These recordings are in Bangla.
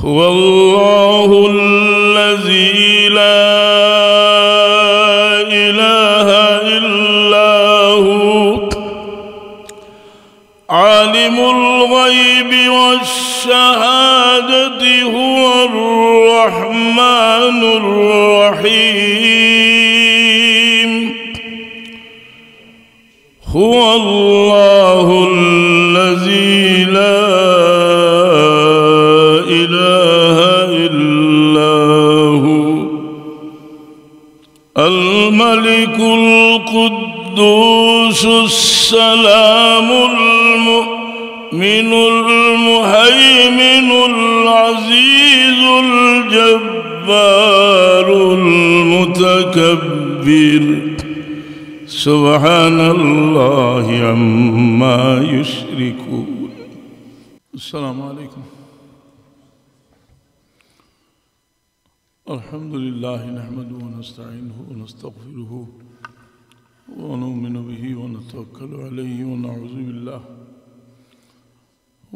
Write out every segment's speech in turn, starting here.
هو الله الذي لا إله إلا هو عالم الغيب والشهادة هو الرحمن الرحيم هو الله الذي لا إله إلا هو الملك القدوس السلام المؤمن المهيمن العزيز الجبار المتكبر سبحان الله عما يشركون. السلام عليكم. الحمد لله نحمده ونستعينه ونستغفره ونؤمن به ونتوكل عليه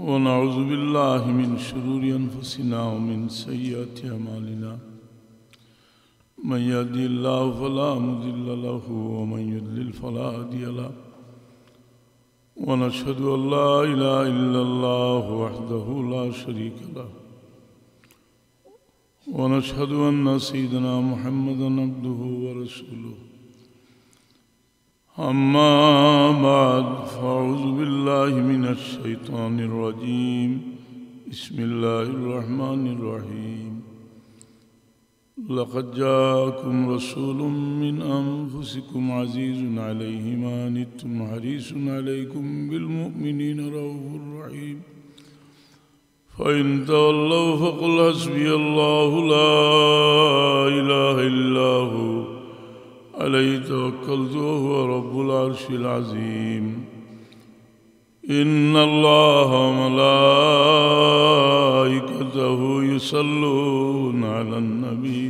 ونعوذ بالله من شرور أنفسنا ومن سيئات أعمالنا من يهده الله فلا مضل له ومن يضلل فلا هادي له ونشهد أن لا إله إلا الله وحده لا شريك له ونشهد أن سيدنا محمدا عبده ورسوله. أما بعد فأعوذ بالله من الشيطان الرجيم بسم الله الرحمن الرحيم لقد جاءكم رسول من أنفسكم عزيز عليه ما عنتم حريص عليكم بالمؤمنين رؤوف رحيم فإن تولوا فقل حسبي الله لا إله إلا هو عليه توكلت وهو رب العرش العظيم. إن الله وملائكته يصلون على النبي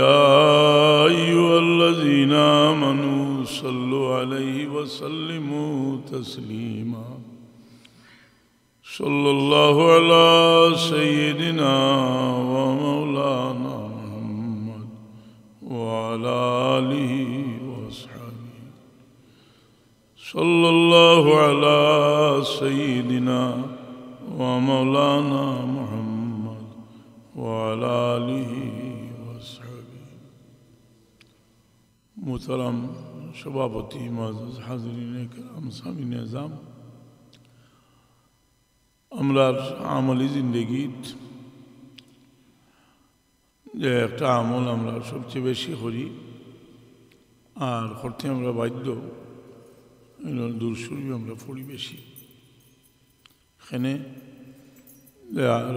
يا أيها الذين آمنوا صلوا عليه وسلموا تسليما. صلى الله على سيدنا ومولانا محمد وعلى آله وأصحابه. صلى الله على سيدنا ومولانا محمد وعلى آله وأصحابه. محترم সভাপতি মুআজ্জাজ হাজরিনে কেরাম সামিনে আযম, আমরা আমলি জিন্দেগীত যে একটা আমল আমরা সবচেয়ে বেশি করি আর করতে আমরা বাধ্য, দুরূদ শরীফ আমরা পড়ি বেশি। এখানে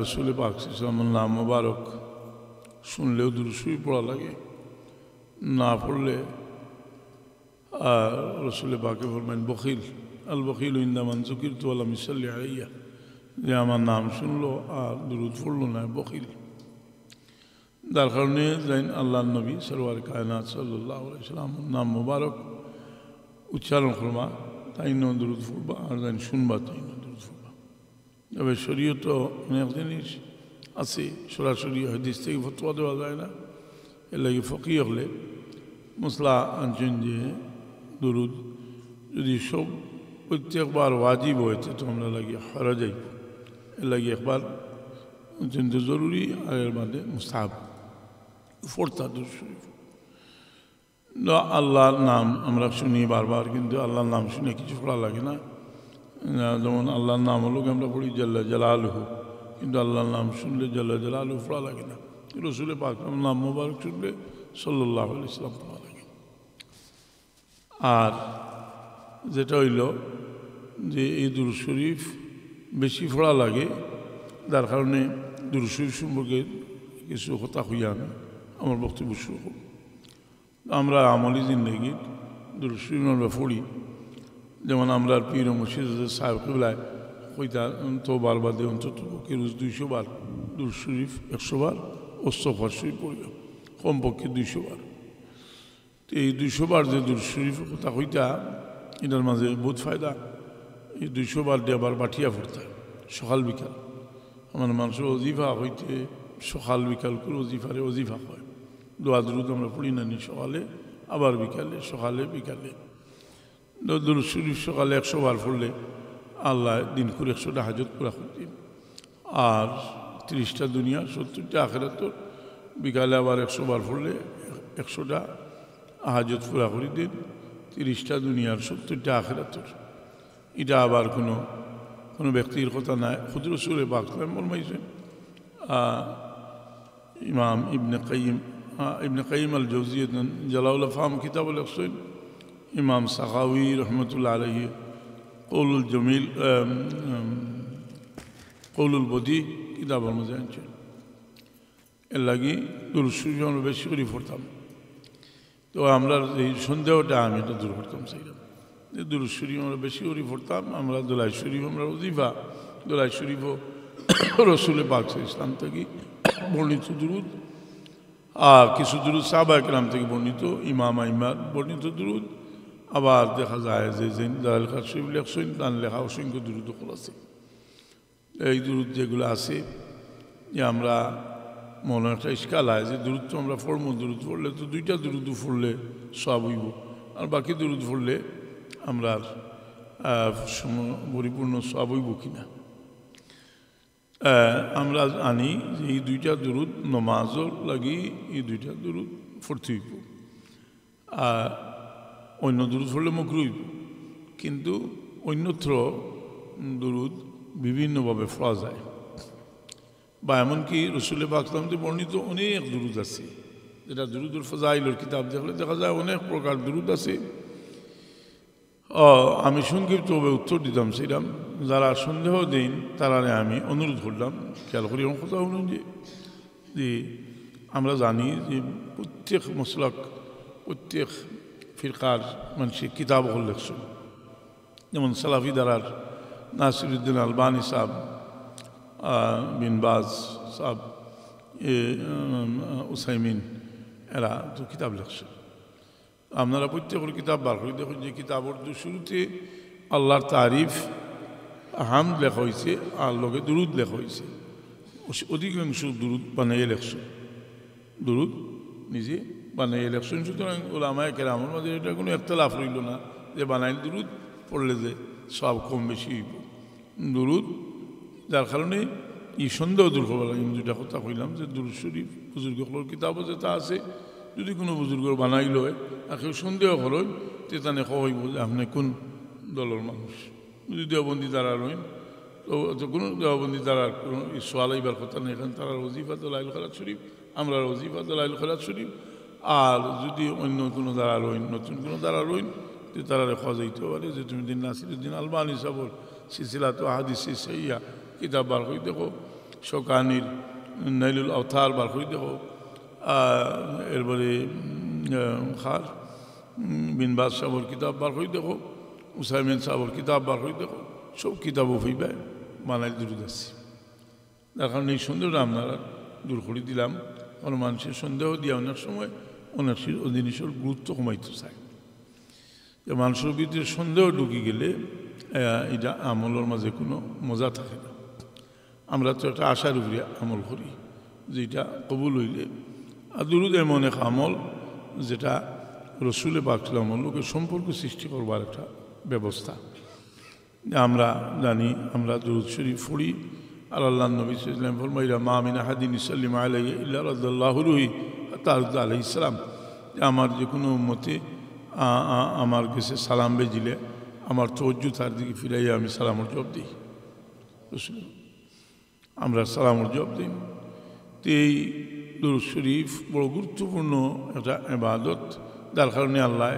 রাসূল পাক সাল্লাল্লাহু আলাইহি ওয়াসাল্লামের নাম মোবারক শুনলেও দুরূদ শরীফ পড়া লাগে, না পড়লে রাসূল পাকে ফরমান বখিল আল বখিল ইনদা মান যুকিরতু ওয়া লাম ইউসাল্লি আলাইয়া, যে আমার নাম শুনলো আর দুরূদ পড়লো না, বখিল। যার কারণে যাইন আল্লাহর নবী সরওয়ার কায়নাত সাল্লাল্লাহু আলাইহি ওয়াসাল্লামের নাম মোবারক উচ্চারণ করবা, তাই ন দুরূদ পড়বা, আর যাইন শুনবা তাই ন দুরূদ পড়বা। তবে শরীয়ত অনেক জিনিস আছে, সরাসরি হাদিস থেকে ফতোয়া দেওয়া যায় না। এর লাগে ফকি হলে মশলা আনছেন যে দুরূদ যদি সব প্রত্যেকবার ওয়াজিব হয়েছে তো আমরা লাগে হারা যাই, এর লাগে একবার অত্যন্ত জরুরি আর এর মধ্যে মুস্তাহাব ফোরতা দুরূদ শরীফ। আল্লাহর নাম আমরা শুনি বারবার, কিন্তু আল্লাহর নাম শুনে কিছু পড়া লাগে না। যেমন আল্লাহর নাম হলো আমরা পড়ি জাল্লা জালালুহু, কিন্তু আল্লাহর নাম শুনলে জাল্লা জালালুহু পড়া লাগে না। রাসূল পাক নাম মোবারক শুনলে সাল্লাল্লাহু আলাইহি ওয়াসাল্লাম পড়া লাগে। আর যেটা হইল যে এই দুরূদ শরীফ বেশি পড়া লাগে, যার কারণে দুরূদ শরীফ সম্পর্কে কিছু কথা হইয়া আমি আমার বক্তব্য শুরু করব। আমরা আমলি জিন্দেগীর দুরূদ শরীফ আমরা পড়ি, যেমন আমরা পীর মুর্শিদ সাহেব কিবলায় কইতা তো বারবার দিয়ে অন্তত পক্ষে রোজ 200 বার দুরূদ শরীফ, 100 বার ইস্তিগফার শরীফ পড়িও, কমপক্ষে 200 বার। তো এই 200 বার যে দুরূদ শরীফ কথা কইতা, এটার মাঝে বহুত ফায়দা। এই 200 বার দিয়ে আবার বাঠিয়া পড়তা সকাল বিকাল, আমার মানুষের অজিফা হইতে সকাল বিকাল করে অজিফা হয়। দোয়া দুরুদ আমরা পড়ি না নি সকালে, আবার বিকালে, সকালে বিকালে। দুরুদ শরীফ সকালে 100 বার পড়লে আল্লাহ দিন করে 100টা হাজত পুরা করতেন। আর 30টা দুনিয়া 70টা আখেরাতর, বিকালে আবার 100 বার পড়লে 100টা হাজত পুরা করে দিন, 30টা দুনিয়ার 70টা আখেরাতর। এটা আবার কোনো ব্যক্তির কথা নাই, খুদ রাসূলে পাক ফরমাইছেন। ইমাম ইবনে কাইয়িম আল জাওজিয়্যা জালাউল আফহাম কিতাব লেখছেন। ইমাম সাখাওয়ী রহমতুল্লাহ আলাইহি কৌলুল জমিল কৌলুল বদি কিতাবের মধ্যে আনছেন। এর লাগি দুরূদ শরীফ আমরা বেশি করে পড়তাম। তো আমরা এই সন্দেহটা আমি এটা দূর করতাম, চাইলাম যে দুরূদ শরীফ আমরা বেশি করে পড়তাম। আমরা দোলাই শরীফ আমরা ওজিফা, দোলাই শরীফও রাসূলে পাক ইসলাম থেকে বর্ণিত দুরূদ, আর কিছু দুরূদ সাহাবায়ে কেরাম থেকে বর্ণিত, ইমাম আইম্মার বর্ণিত দুরূদ। আবার দেখা যায় যে জালাল খান শরীফ লেখছেন, তার লেখা অসংখ্য দুরূদ আছে। এই দুরূদ যেগুলো আছে, যে আমরা মনে একটা ইশকাল হয় যে দুরূদ তো আমরা পড়বো, দুরূদ পড়লে তো 2টা দুরূদ পড়লে সওয়াব হইব, আর বাকি দুরূদ পড়লে আমরা পরিপূর্ণ সওয়াব হইব কিনা। আমরা জানি যে এই 2টা দুরূদ নমাজর লাগি, এই 2টা দুরূদ পড়তে হইব। অন্য দুরূদ পড়লে মাকরুহ হইব, কিন্তু অন্যত্র দুরূদ বিভিন্নভাবে পড়া যায়। বা এমনকি রাসূলে পাক সাল্লাল্লাহু আলাইহি বর্ণিত অনেক দুরূদ আছে, যেটা দুরূদুল ফাযাইলের কিতাব দেখলে দেখা যায় অনেক প্রকার দুরূদ আছে। আমি সংক্ষিপ্তভাবে উত্তর দিতাম ছিলাম, যারা সন্দেহ দেন তারা আমি অনুরোধ করলাম খেয়াল করি আমার কথা হলেন যে আমরা জানি যে প্রত্যেক মসলক, প্রত্যেক ফিরকার মানুষের কিতাব হল লেখছেন। যেমন সালাফি দ্বারার নাসিরুদ্দিন আলবানী সাহেব, বিন বাজ সাহেব, উসাইমিন, এরা তো কিতাব লেখছেন। আপনারা প্রত্যেকের কিতাব বার করে দেখুন যে কিতাবের শুরুতে আল্লাহর তারিফ হামদ লেখা হয়েছে, আর লগে দুরুদ লেখা হয়েছে। অধিকাংশ দুরুদ বানাইয়ে লেখছেন, দুরুদ নিজে বানাইয়ে লেখছেন। সুতরাং উলামায়ে কেরামের মাঝে এটা কোনো ইখতিলাফ রইল না যে বানাইল দুরুদ পড়লে যে সব কম বেশি হইব দুরুদ। যার কারণে এই সন্দেহ দূর করবার লাগে আমি 2টা কথা কইলাম যে দুরুদ শরীফ বুজুর্গগুলোর কিতাবও যেটা আছে, যদি কোনো বুজুর্গ বানাইল হয় আর কেউ সন্দেহ করেন তেতানে হইব যে আপনি কোন দলের মানুষ। যদি দেওবন্দি দ্বারা রইন তো কোনো দেওবন্দি দ্বারা কোনো সোয়ালাইবার কথা নেই, এখানে তারা ওজিফা দলাইল খেলাত শরীফ, আমরা ওজিফা দলাইল খেলাত শরীফ। আর যদি অন্য কোনো দ্বারা রইন, নতুন কোনো দ্বারা রইন, তো তারা রেখা যাইতে পারে যে তুমি দিন নাসিরুদ্দিন আলবানী সাহেবর সিলসিলাত হাদিসে সহিয়া কিতাব বার করে দেখো, শোকানির নাইলুল আওতার বার করে দেখো, এরপরে খার বিন বাজ সাহেবর কিতাব বার করে দেখো, উসাইমিন সাহেবর কিতাব বার করে দেখো, সব কিতাবও হইবে বানাইল দুরুদ আছে। তার কারণে এই সন্দেহটা আপনারা দূর করে দিলাম। কারণ মানুষের সন্দেহ দিয়ে অনেক সময় অনেক জিনিসের গুরুত্ব কমাইতে চায়। যে মানুষের ভিতরে সন্দেহ ঢুকে গেলে এটা আমলের মাঝে কোনো মজা থাকে না। আমরা তো একটা আশার উপরে আমল করি যেটা কবুল হইলে। আর দুরুদ এমন এক আমল যেটা রাসূলে পাক সাল্লাল্লাহু আলাইহি ওয়াসাল্লাম লোকের সম্পর্ক সৃষ্টি করবার একটা ব্যবস্থা। আমরা জানি আমরা দুরুদ শরীফ পড়ি, আর আল্লাহর নবী সাল্লাল্লাহু আলাইহি ওয়াসাল্লাম ফরমাইলেন মা মিন আহাদিন ইউসাল্লিমু আলাইহি ইল্লা রাদ্দাল্লাহু রূহি হাত্তা আরদা আলাইহিস সালাম। আমার যে কোনো উম্মতে আমার কাছে সালাম বেজিলে আমার তওজ্জু তার দিকে ফিরাইয়া আমি সালামের জবাব দিই। আমরা সালামের জবাব দিই। তো এই দুরূদ শরীফ বড় গুরুত্বপূর্ণ একটা ইবাদত। যার কারণে আল্লাহ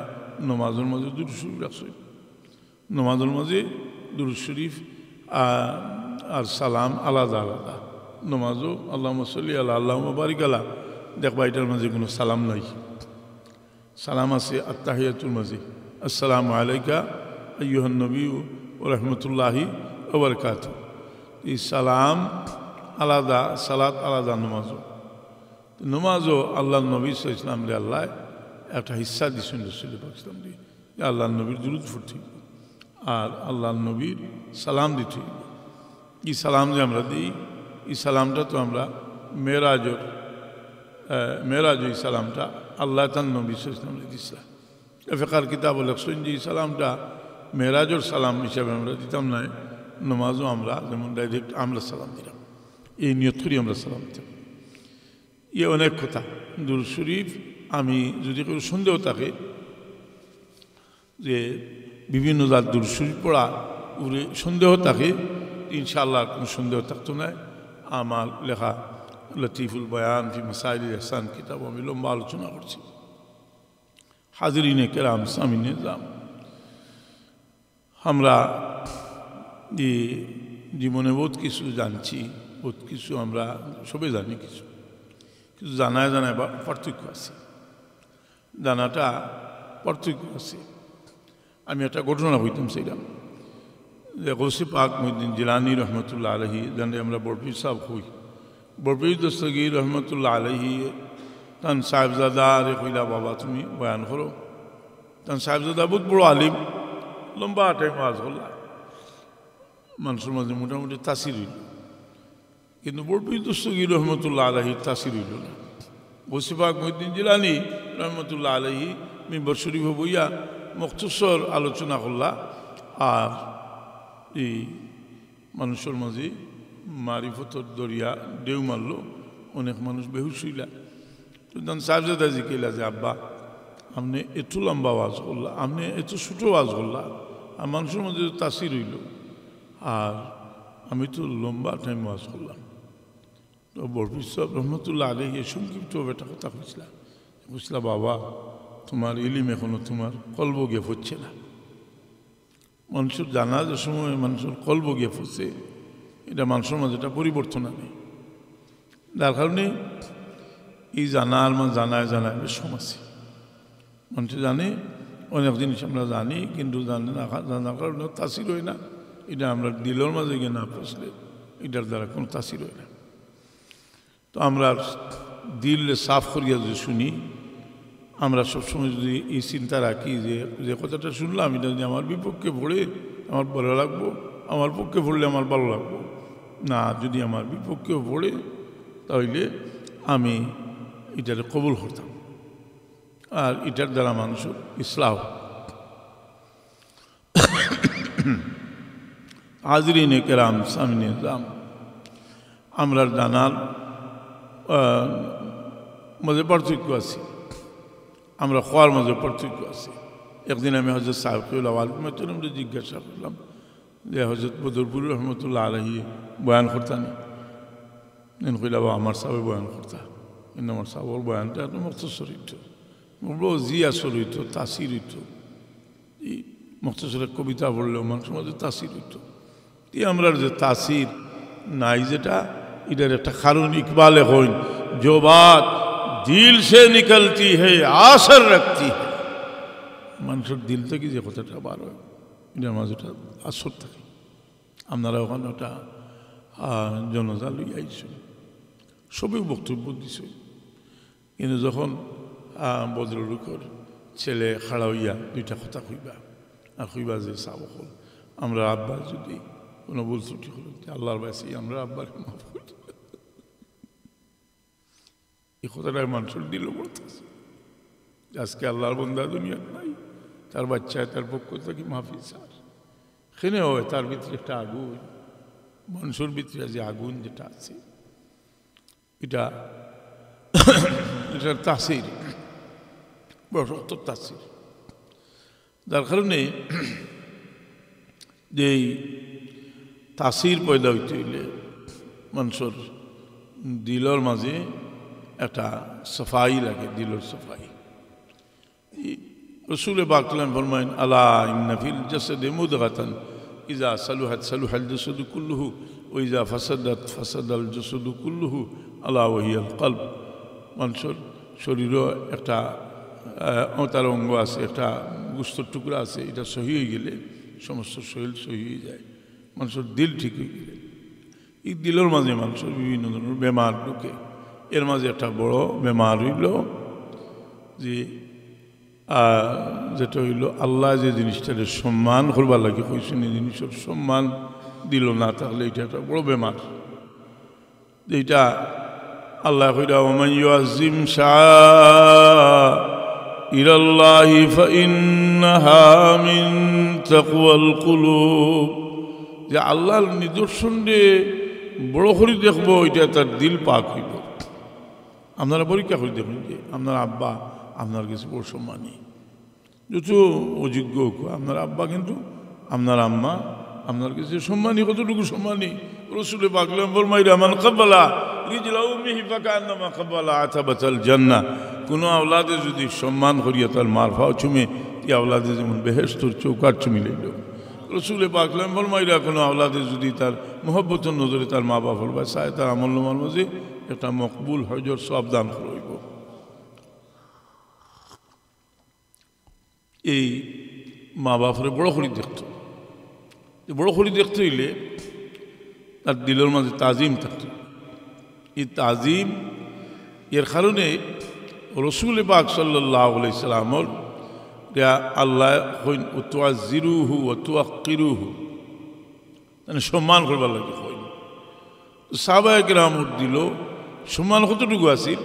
নমাজের মাঝে দুরূদ শরীফ রাখছে। নমাজের মাঝে দুরূদ শরীফ আর সালাম আলাদা আলাদা। নমাজও আল্লাহুম্মা সাল্লি আলা আল্লাহুম্মা বারিক আলা, দেখবা এটার মাঝে কোনো সালাম নাই। সালাম আছে আত্তাহিয়াতুল মাঝে, আসসালামু আলাইকা আইয়ুহান নবী ওয়া রাহমাতুল্লাহি ওয়া বারাকাতুহু। এই সালাম আলাদা, সালাত আলাদা। নমাজও আল্লাহর নবী সাল্লাল্লাহু আলাইহি ওয়াসাল্লাম আল্লাহ একটা হিস্সা দিয়েছেন রাসূলে পাক সাল্লাল্লাহু আলাইহি ওয়াসাল্লাম দিয়ে, আল্লাহর নবীর দুরূদ পড়তে আর আল্লাহর নবীর সালাম দিতে। এই সালাম যে আমরা দিই এই সালামটা তো আমরা মেরাজ এই সালামটা আল্লাহ তার নবী সাল্লাল্লাহু আলাইহি ওয়াসাল্লাম ফিকার কিতাব লেখছেন যে এই সালামটা মেরাজের সালাম হিসাবে আমরা দিতাম না, নমাজও আমরা যেমন ডাইরেক্ট আমরা সালাম দিলাম, এই নিয়ত করি আমরা সালাম দিতাম। অনেক কথা দুরূদ শরীফ আমি যদি কোনো সন্দেহ থাকে যে বিভিন্ন জাত দুরূদ শরীফ পড়া ওরে সন্দেহ থাকে, ইনশাআল্লাহ কোনো সন্দেহ থাকতো না। আমার লেখা লতিফুল বয়ান ফি মাসাইল ইহসান কিতাব আমি লম্বা আলোচনা করছি। হাজিরিনে কেরাম সামিনে জাম, আমরা জীবনে বহুত কিছু জানছি, বহুত কিছু আমরা সবে জানি, কিছু কিছু জানায় বা পার্থক্য আছে, জানাটা পার্থক্য আছে। আমি একটা ঘটনা হইতাম সেইলাম যে গৌসে পাক মুহিউদ্দিন জিলানী রহমতুল্লাহ আলাইহি জানে আমরা বরপীর সাহেব হই, বরপীর দস্তগীর রহমতুল্লাহ আলাইহি তান সাহেবজাদা রে কইলা বাবা তুমি বয়ান করো। তান সাহেবজাদা বহুত বড় আলিম, লম্বা টাইম ওয়াজ করলা, মানুষের মাঝে মোটামুটি তাসির হইল, কিন্তু বরপীর দস্তগীর রহমতুল্লাহ আলাইহির তাসির হইল না। গৌসে পাক মুহিউদ্দিন জিলানী রহমতুল্লাহ আলাইহি মিম্বর শরীফে বইয়া মুখতসর আলোচনা করলা, আর এই মানুষের মাঝে মারিফতর দরিয়া ঢেউ মারল, অনেক মানুষ বেহুশ হইলা। তো সাহেবজাদা জিকেলা যে আব্বা আপনি এত লম্বা ওয়াজ করলা, আপনি এত ছোটো ওয়াজ করলা, আর মানুষের মধ্যে তাসির হইল, আর আমি তো লম্বা টাইম ওয়াজ করলাম। তো বরপীর সাহেব রহমতুল্লাহ আলাইহি সংক্ষিপ্ত একটা কথা বুঝলা বাবা তোমার ইলিম এখনো তোমার কলব গেপ হচ্ছে না। মানুষের জানাজার সময় মানুষের কলব গেপ হচ্ছে, এটা মানুষের মাঝে এটা পরিবর্তন আনে। যার কারণে এই জানায় বেশ সমস্যা। মানুষ জানে অনেক জিনিস আমরা জানি, কিন্তু জানার কারণে তাসির হয় না। এটা আমরা দিলের মাঝে গিয়ে না পৌঁছলে এটার দ্বারা কোনো তাসির হয় না। তো আমরা দিলে সাফ করিয়া যদি শুনি, আমরা সবসময় যদি এই চিন্তা রাখি যে কথাটা শুনলাম এটা যদি আমার বিপক্ষে পড়ে আমার ভালো লাগবো, আমার পক্ষে পড়লে আমার ভালো লাগবো না, যদি আমার বিপক্ষেও পড়ে তাহলে আমি এটাকে কবুল করতাম, আর এটার দ্বারা মানুষের ইসলাম। হাজিরিনে কেরাম সামিনে জাম, আমরা জানার মাঝে পার্থক্য আছে, আমরা খোয়ার মাঝে পার্থক্য আছে। একদিন আমি হজরত সাহেবকে আমরা জিজ্ঞাসা করলাম যে হজরত বদরপুর রহমতুল্লাহ আলাইহি বয়ান করতানি, কইলা আমার সাহেব বয়ান করতা, কিন্তু আমার সাহেবর বয়ানটা এত মুক্তসর হইত, বলবো জি আসর হইত, তাসির হইত। এই মুক্তসরের কবিতা পড়লেও মানুষের মধ্যে তাসির হইত। এই আমরা যে তাসির নাই যেটা, এটার একটা কারণ ইকবালে হইন जो बात दिल से निकलती है आसर रखती है। মানুষের দিল থেকে যে কথাটা বার হয় এটার মাঝে ওটা আসর থাকে। আপনারা ওখানে ওটা জনতা লইয়া আইছেন, সবই বক্তব্য দিছে, কিন্তু যখন বদরুকর ছেলে খাড়া হইয়া দুইটা কথা কইবা, আর কইবা যে সাবকল আমরা আব্বা যদি কোনো ভুল ত্রুটি হল আল্লাহর বাসি আমরা আব্বার মাফ করি, এই কথাটা মানুষের দিল বলতেছে। আজকে আল্লাহর বন্দা দুনিয়ার নাই, তার বাচ্চায় তার পক্ষ থেকে মাফি চার, সেখানে হয় তার ভিতরে একটা আগুন, মানুষের ভিতরে যে আগুন যেটা আছে এটা এটার তাসির বড় শক্ত তাসির। যার কারণে যে তাসির পয়দা হইতে হইলে মানুষের দিলর মাঝে একটা সফাই লাগে, দিলর সফাই। রসুল পাক ফরমাইন আলা ইন্না ফিল জাসাদি মুদগাতান ইযা সালুহাত সালুহাল জাসাদু কুল্লুহু ওয়া ইযা ফাসাদাত ফাসাদাল জাসাদু কুল্লুহু আলা ওয়া হিয়াল কলব। মানুষের শরীরও একটা তার অঙ্গ আছে, একটা গোশতের টুকরা আছে, এটা সহি হয়ে গেলে সমস্ত শরীর সহি হয়ে যায়। মানুষের দিল ঠিক হয়ে গেলে এই দিলের মাঝে মানুষের বিভিন্ন ধরনের বেমার ঢুকে। এর মাঝে একটা বড় বেমার হইল যে যেটা হইল আল্লাহ যে জিনিসটাকে সম্মান করবার লাগে কইছেন, এই জিনিসের সম্মান দিল না, তাহলে এটা একটা বড় বেমার। এইটা আল্লাহ কইরা ওমান ইউআযিম শাআইরাল্লাহি ফাইন্নাহা মিন তাকওয়াল কুলুব, যে আল্লাহর নিদর্শন বড় করে দেখবো, এটা তার দিল পাক হইব। আপনারা পরীক্ষা করে দেখুন যে আপনার আব্বা আপনার কাছে বড় সম্মানী, যত অযোগ্য হোক আপনার আব্বা, কিন্তু আপনার আম্মা আপনার কাছে সম্মানী। কতটুকু সম্মানী? রসুলে পাক ফরমাইলেন মান কাব্বালা রিজলা উম্মিহি ফাকান্নামা কাব্বালা আতাবাতাল জান্নাহ। কোনো আওলাদে যদি সম্মান করিয়া তার মার ফাও চুমে, এই আওলাদে যেমন বেহেশতের চৌকাট চুমি লইল। রসুলে পাক ফরমাইলেন কোনো আওলাদে যদি তার মহব্বতের নজরে তার মা বাবার বা চায়, তার আমল নামার মাঝে একটা মকবুল হজর সব দান করব। এই মা বাপরে বড় করি দেখত, বড় করি দেখতে হইলে তার দিলের মাঝে তাজিম থাকত। এই তাজিম এর কারণে রসুল পাক সাল্লাল্লাহু আলাইহি সাল্লামর আল্লাহ হইন তুআজ্জিরুহু ওয়া তুআক্কিরুহু, মানে সম্মান করবার লাগে হইন। সাহাবায়ে কেরাম দিল সম্মান কতটুকু আছিল?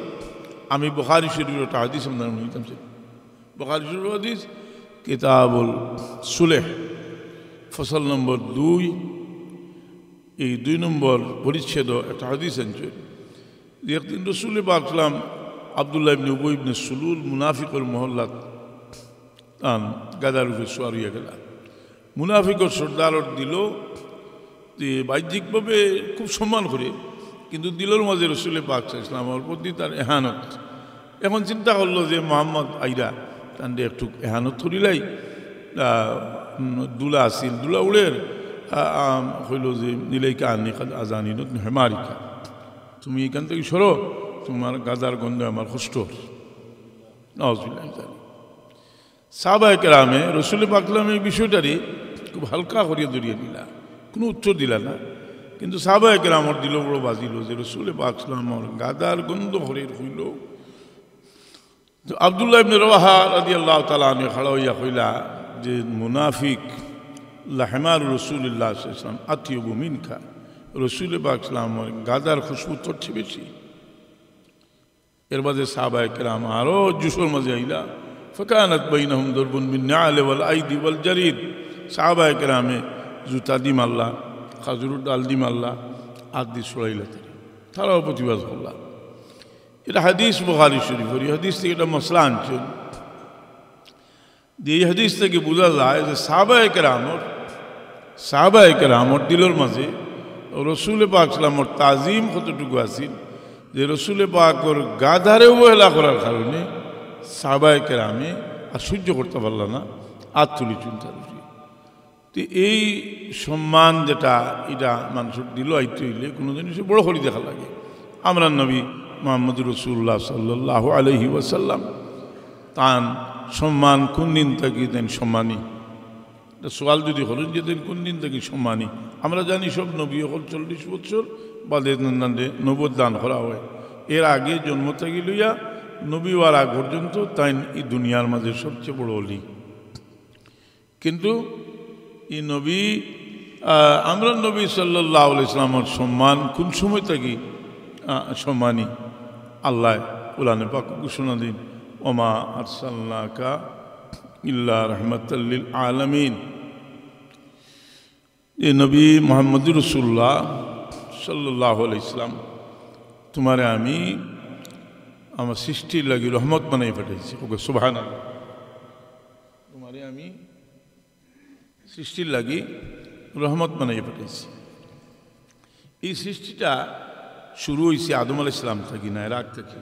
আমি বুখারী শরীফের একটা হাদিস আপনার নিতাম, বুখারী শরীফের হাদিস কিতাবুল সুলেহ ফসল নম্বর 2, এই 2 নম্বর পরিচ্ছেদ একটা হাদিস আনছে যে একদিন রসুল পাক সাল্লাম আব্দুল্লাহ ইবনে উবাই ইবনে সুলুল মুনাফিকর মহল্লাত তান গাদার উপরে সোয়ার হইয়া গেলা। মুনাফিকর সর্দারর দিল যে বাহ্যিকভাবে খুব সম্মান করে, কিন্তু দিলের মাঝে রসুল পাক ইসলামের প্রতি তার এহানত। এখন চিন্তা করলো যে মোহাম্মদ আইরা তান্ডে একটু এহানত করিলাই, দুলা আসিল, দুলা উড়ের হইল যে নিলাইকা আনি আজানি হেমারিকা, তুমি এখান থেকে সরো, তোমার গাদার গন্ধ আমার কষ্ট। সাহাবায়ে কেরামে রসুল পাক এই বিষয়টারে খুব হালকা করিয়া ধরিয়ে দিলা, কোনো উত্তর দিলা না। কিন্তু সাহাবায়ে কেরামর দিল বড় বাজিল যে রসুল পাক সাল্লামর গাদার গন্ধ হরের হইল। তো আব্দুল্লাহ ইবনে রওয়াহা রাদিয়াল্লাহু তাআলা আনহু খাড়া হইয়া কইলা যে মুনাফিক লাহমার রসুলিল্লাহ সাল্লাল্লাহু আলাইহি ওয়াসাল্লাম আতিয়াবু মিনকা, রসুল পাক সাল্লামর গাদার খুশবু তোর চেয়ে বেশি। এর মাঝে সাহাবায়ে কেরাম আরো জুসুর মাঝে আইলা, ফাকানাত বাইনাহুম দরবুন মিন নাআল ওয়াল আইদি ওয়াল জারিদ। সাহাবায়ে কেরামে জুতা দি মাল্লা, খাজুরের ডাল দি মাল্লা, আর দি ছড়াইলা, তারাও প্রতিবাদ করলা। এটা হাদিস বুখারী শরীফের, এই হাদিস থেকে এটা মশলা আনছেন। এই হাদিস থেকে বোঝা যায় যে সাহাবায়ে কেরামর দিলের মাঝে রসুল পাক সাল্লামর তাজিম কতটুকু আছিল, যে রসুল পাকর গাধারে অবহেলা করার কারণে সাহাবায়ে কেরামে আর সহ্য করতে পারল না, আর তুলি চিন্তা করি। তো এই সম্মান যেটা এটা মানুষের দিল আইতে হইলে কোনো জিনিসে বড় করে দেখা লাগে। আমরা নবী মুহাম্মদ রাসূলুল্লাহ সাল্লাল্লাহু আলাইহি ওয়াসাল্লাম তান সম্মান কোন দিন থেকে দেন সম্মানী? সোয়াল যদি হলেন যে দেন কোন দিন থেকে সম্মানী? আমরা জানি সব নবী হল 40 বছর বাদে নবুয়ত দান করা হয়। এর আগে জন্ম থেকে লইয়া নবী হওয়ার আগ পর্যন্ত তাই এই দুনিয়ার মাঝে সবচেয়ে বড় অলি। কিন্তু এই নবী আমরা নবী সাল্লাল্লাহু আলাইহি ওয়াসাল্লামের সম্মান কোন সময় থেকে সম্মানী? আল্লাহ কোরআনে পাক ঘোষণা দিন, ওমা আরসালনাকা ইল্লা রাহমাতাল লিল আলামিন। এই নবী মুহাম্মদুর রাসূলুল্লাহ সাল্লাল্লাহু আলাইহি ওয়াসাল্লাম তোমারে আমি আমার সৃষ্টির লাগি রহমত বানাই পাঠাইছি। ওকে সুবহানাল্লাহ, তোমারে আমি সৃষ্টির লাগি রহমত বানাই পাঠাইছি। এই সৃষ্টিটা শুরু হয়েছে আদম আলাইহিস সালাম থেকে, না এর আগ থেকে।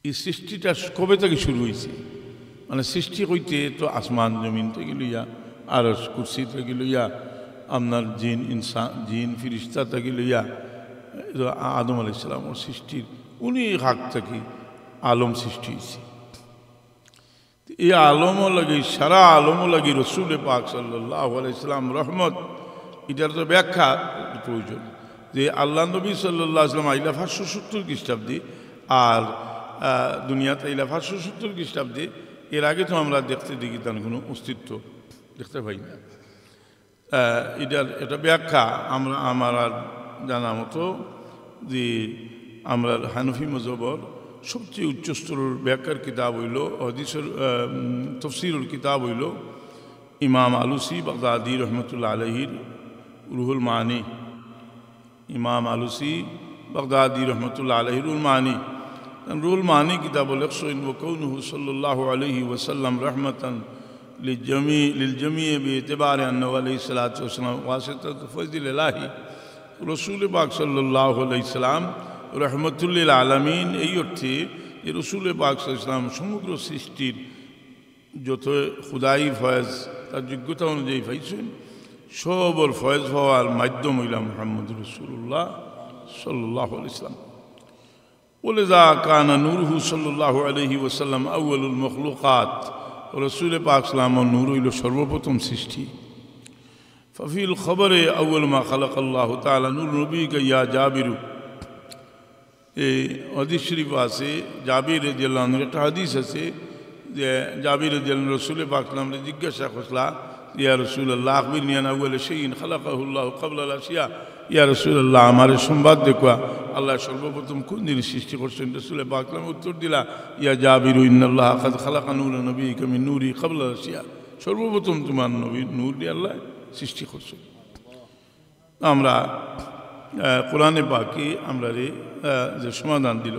এই সৃষ্টিটা কবে থেকে শুরু হয়েছে? মানে সৃষ্টি হইতে তো আসমান জমিন থেকে লইয়া, আরশ কুরসি থেকে লইয়া, আপনার জিন ইনসান জিন ফিরিস্তা থেকে লইয়া আদম আলাইহিস সালামের সৃষ্টির উনি হাক থেকে আলম সৃষ্টি হয়েছে। এই আলমও লাগে, সারা আলমও লাগে রসুল পাক সাল্লাল্লাহু আলাইহি ওয়াসাল্লাম রহমত। এটার তো ব্যাখ্যা প্রয়োজন যে আল্লাহ নবী সাল্লাল্লাহু আলাইহি ওয়াসাল্লাম আইলা 570 খ্রিস্টাব্দে, আর দুনিয়াতে আইলা 570 খ্রিস্টাব্দে। এর আগে তো আমরা দেখতে দেখি তার কোনো অস্তিত্ব দেখতে পাই না। এটার এটা ব্যাখ্যা আমার আর জানা মতো যে আমরা হানফি মজহবর সবচেয়ে উচ্চস্তরের ব্যাখ্যার কিতাব হইল হদিসের তফসিরুল কিতাব হইল ইমাম আলুসি বাগদাদি রহমতুল্লাহ আলহির রুহুল মানি। ইমাম আলুসি বাগদাদি রহমতুল্লাহ আলহির রুহুল মানি। রুহুল মানি কিতাব লেখসইন ওয়াকৌনুহু সাল্লাল্লাহু আলাইহি ওয়াসাল্লাম রহমতান লিলজমি বিএতিবার আন্নাহু আলাইহিস সালাতু ওয়াসসালাম ওয়াসিতাতু ফজলিল্লাহি রসুল পাক সাল্লাল্লাহু আলাইহি সাল্লাম রহমতুল লিল আলামিন। এই অর্থে যে রসুল পাক সাল্লাল্লাহু আলাইহি সাল্লাম সমগ্র সৃষ্টির যত খুদাই ফয়েজ তার যোগ্যতা অনুযায়ী পাইছেন সবর ফয়েজ হওয়ার মাধ্যম হইল মুহাম্মদ রাসূলুল্লাহ সাল্লাল্লাহু আলাইহি সাল্লাম। ওয়ালিযা কানা নূরুহু সাল্লাল্লাহু আলাইহি ওয়াসাল্লাম আউয়ালুল মখলুকাত। রসুল পাক সাল্লামের নূর হইল সর্বপ্রথম সৃষ্টি। ফফিল খবরে আউয়াল মা খালাকাল্লাহু তাআলা নূর নবীকা ইয়া জাবিরু। এই হাদিস শরীফ আছে জাবির রাদিয়াল্লাহু আনহু একটা হাদিস আছে যে জাবির রাদিয়াল্লাহু আনহু রসুল পাক সাল্লামকে জিজ্ঞাসা করলা ইয়া রাসূলুল্লাহ আখবিরনি আন আউয়াল শাইইন খালাকাহুল্লাহু ক্বাবলা আল আশিয়া। ইয়া রাসূলুল্লাহ আমার সংবাদ দেখুয়া আল্লাহ সর্বপ্রথম কোন জিনিস সৃষ্টি করছেন। রসুল পাক সাল্লাম উত্তর দিলা ইয়া জাবিরু ইন্নাল্লাহ কাদ খালাকা নূরা নবিয়্যিকা মিন নূরি ক্বাবলা আল আশিয়া। সর্বপ্রথম তোমার নবীর নূর দিয়ে আল্লাহ সৃষ্টি করছেন। আমরা কোরআনে পাকে আমরা যে সমাধান দিল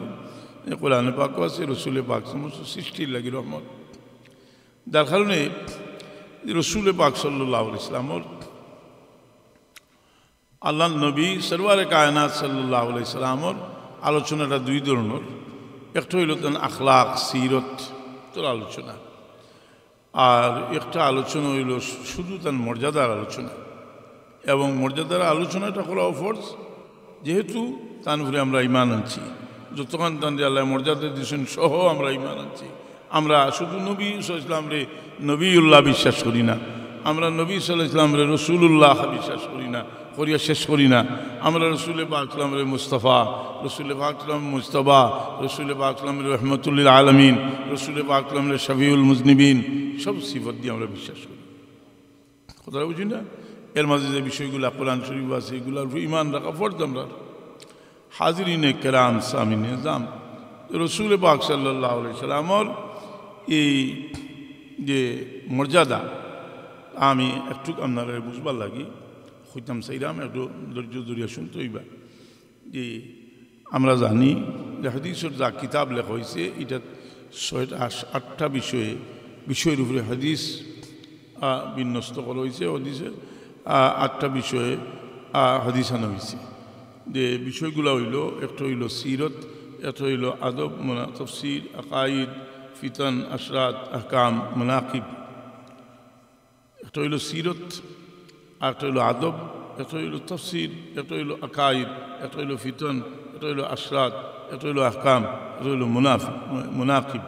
কোরআনে পাক আছে রসুলে পাক সমস্ত সৃষ্টির লাগি রহমত। যার কারণে রসুলে পাক সাল্লাল্লাহু আলাইহি সাল্লামর আল্লাহ নবী সরওয়ারে কায়নাত সাল্লাল্লাহু আলাইহি সাল্লামর আলোচনাটা দুই ধরনের। একটা হইল তার আখলাক সিরত তোর আলোচনা, আর একটা আলোচনা হইল শুধু তার মর্যাদার আলোচনা। এবং মর্যাদার আলোচনাটা করা ফরজ, যেহেতু তার উপরে আমরা ইমান আনছি। যতক্ষণ তান যে আল্লাহ মর্যাদা দিয়েছেন সহ আমরা ইমান আনছি। আমরা শুধু নবী সাল্লাল্লাহু আলাইহি ওয়াসাল্লাম রে নবীউল্লাহ বিশ্বাস করি না, আমরা নবী সাল্লাল্লাহু আলাইহি ওয়াসাল্লাম রে রসুলুল্লাহ বিশ্বাস করি না, করিয়া শেষ করি না। আমরা রসুল পাক সাল্লাম রে মুস্তাফা, রসুল পাক সাল্লাম মুজতবা, রসুল পাক সাল্লাম রে রহমতুল লিল আলামিন, রসুল পাক সাল্লাম রে শফিউল মুজনিবিন, সব সিফত দিয়ে আমরা বিশ্বাস করি। কথাটা বুঝি না? এর মাঝে যে বিষয়গুলো কোরআন শরীফ আছে এগুলোর ইমান রাখা ফরজ। আমরা হাজিরিনে কেরাম সামিনে জাম রসুল পাক সাল্লাল্লাহু আলাইহি সাল্লামর এই যে মর্যাদা আমি একটু আপনারা বুঝবার লাগি হইতাম চাইলাম, একটু ধৈর্য ধরিয়া শুনতে হইবা। যে আমরা জানি যে হাদিসের যা কিতাব লেখা হয়েছে এটা 6-8টা বিষয়ের উপরে হাদিস বিন্যস্ত করা হয়েছে। হাদিসের 8টা বিষয়ে হাদিস আনা হয়েছে। যে বিষয়গুলো হইল একটা হইল সিরত, একটা হইল আদব তফসির আকাইদ ফিতান আশরাত আহকাম মানাকিব। একটা হইল সিরত, একটা হইল আদব, একটা হইল তফসির, একটা হইল আকাইদ, একটা হইল ফিতান, একটা হইল আশরাত, একটা হইল আহকাম, একটা হইল মুনাকিব।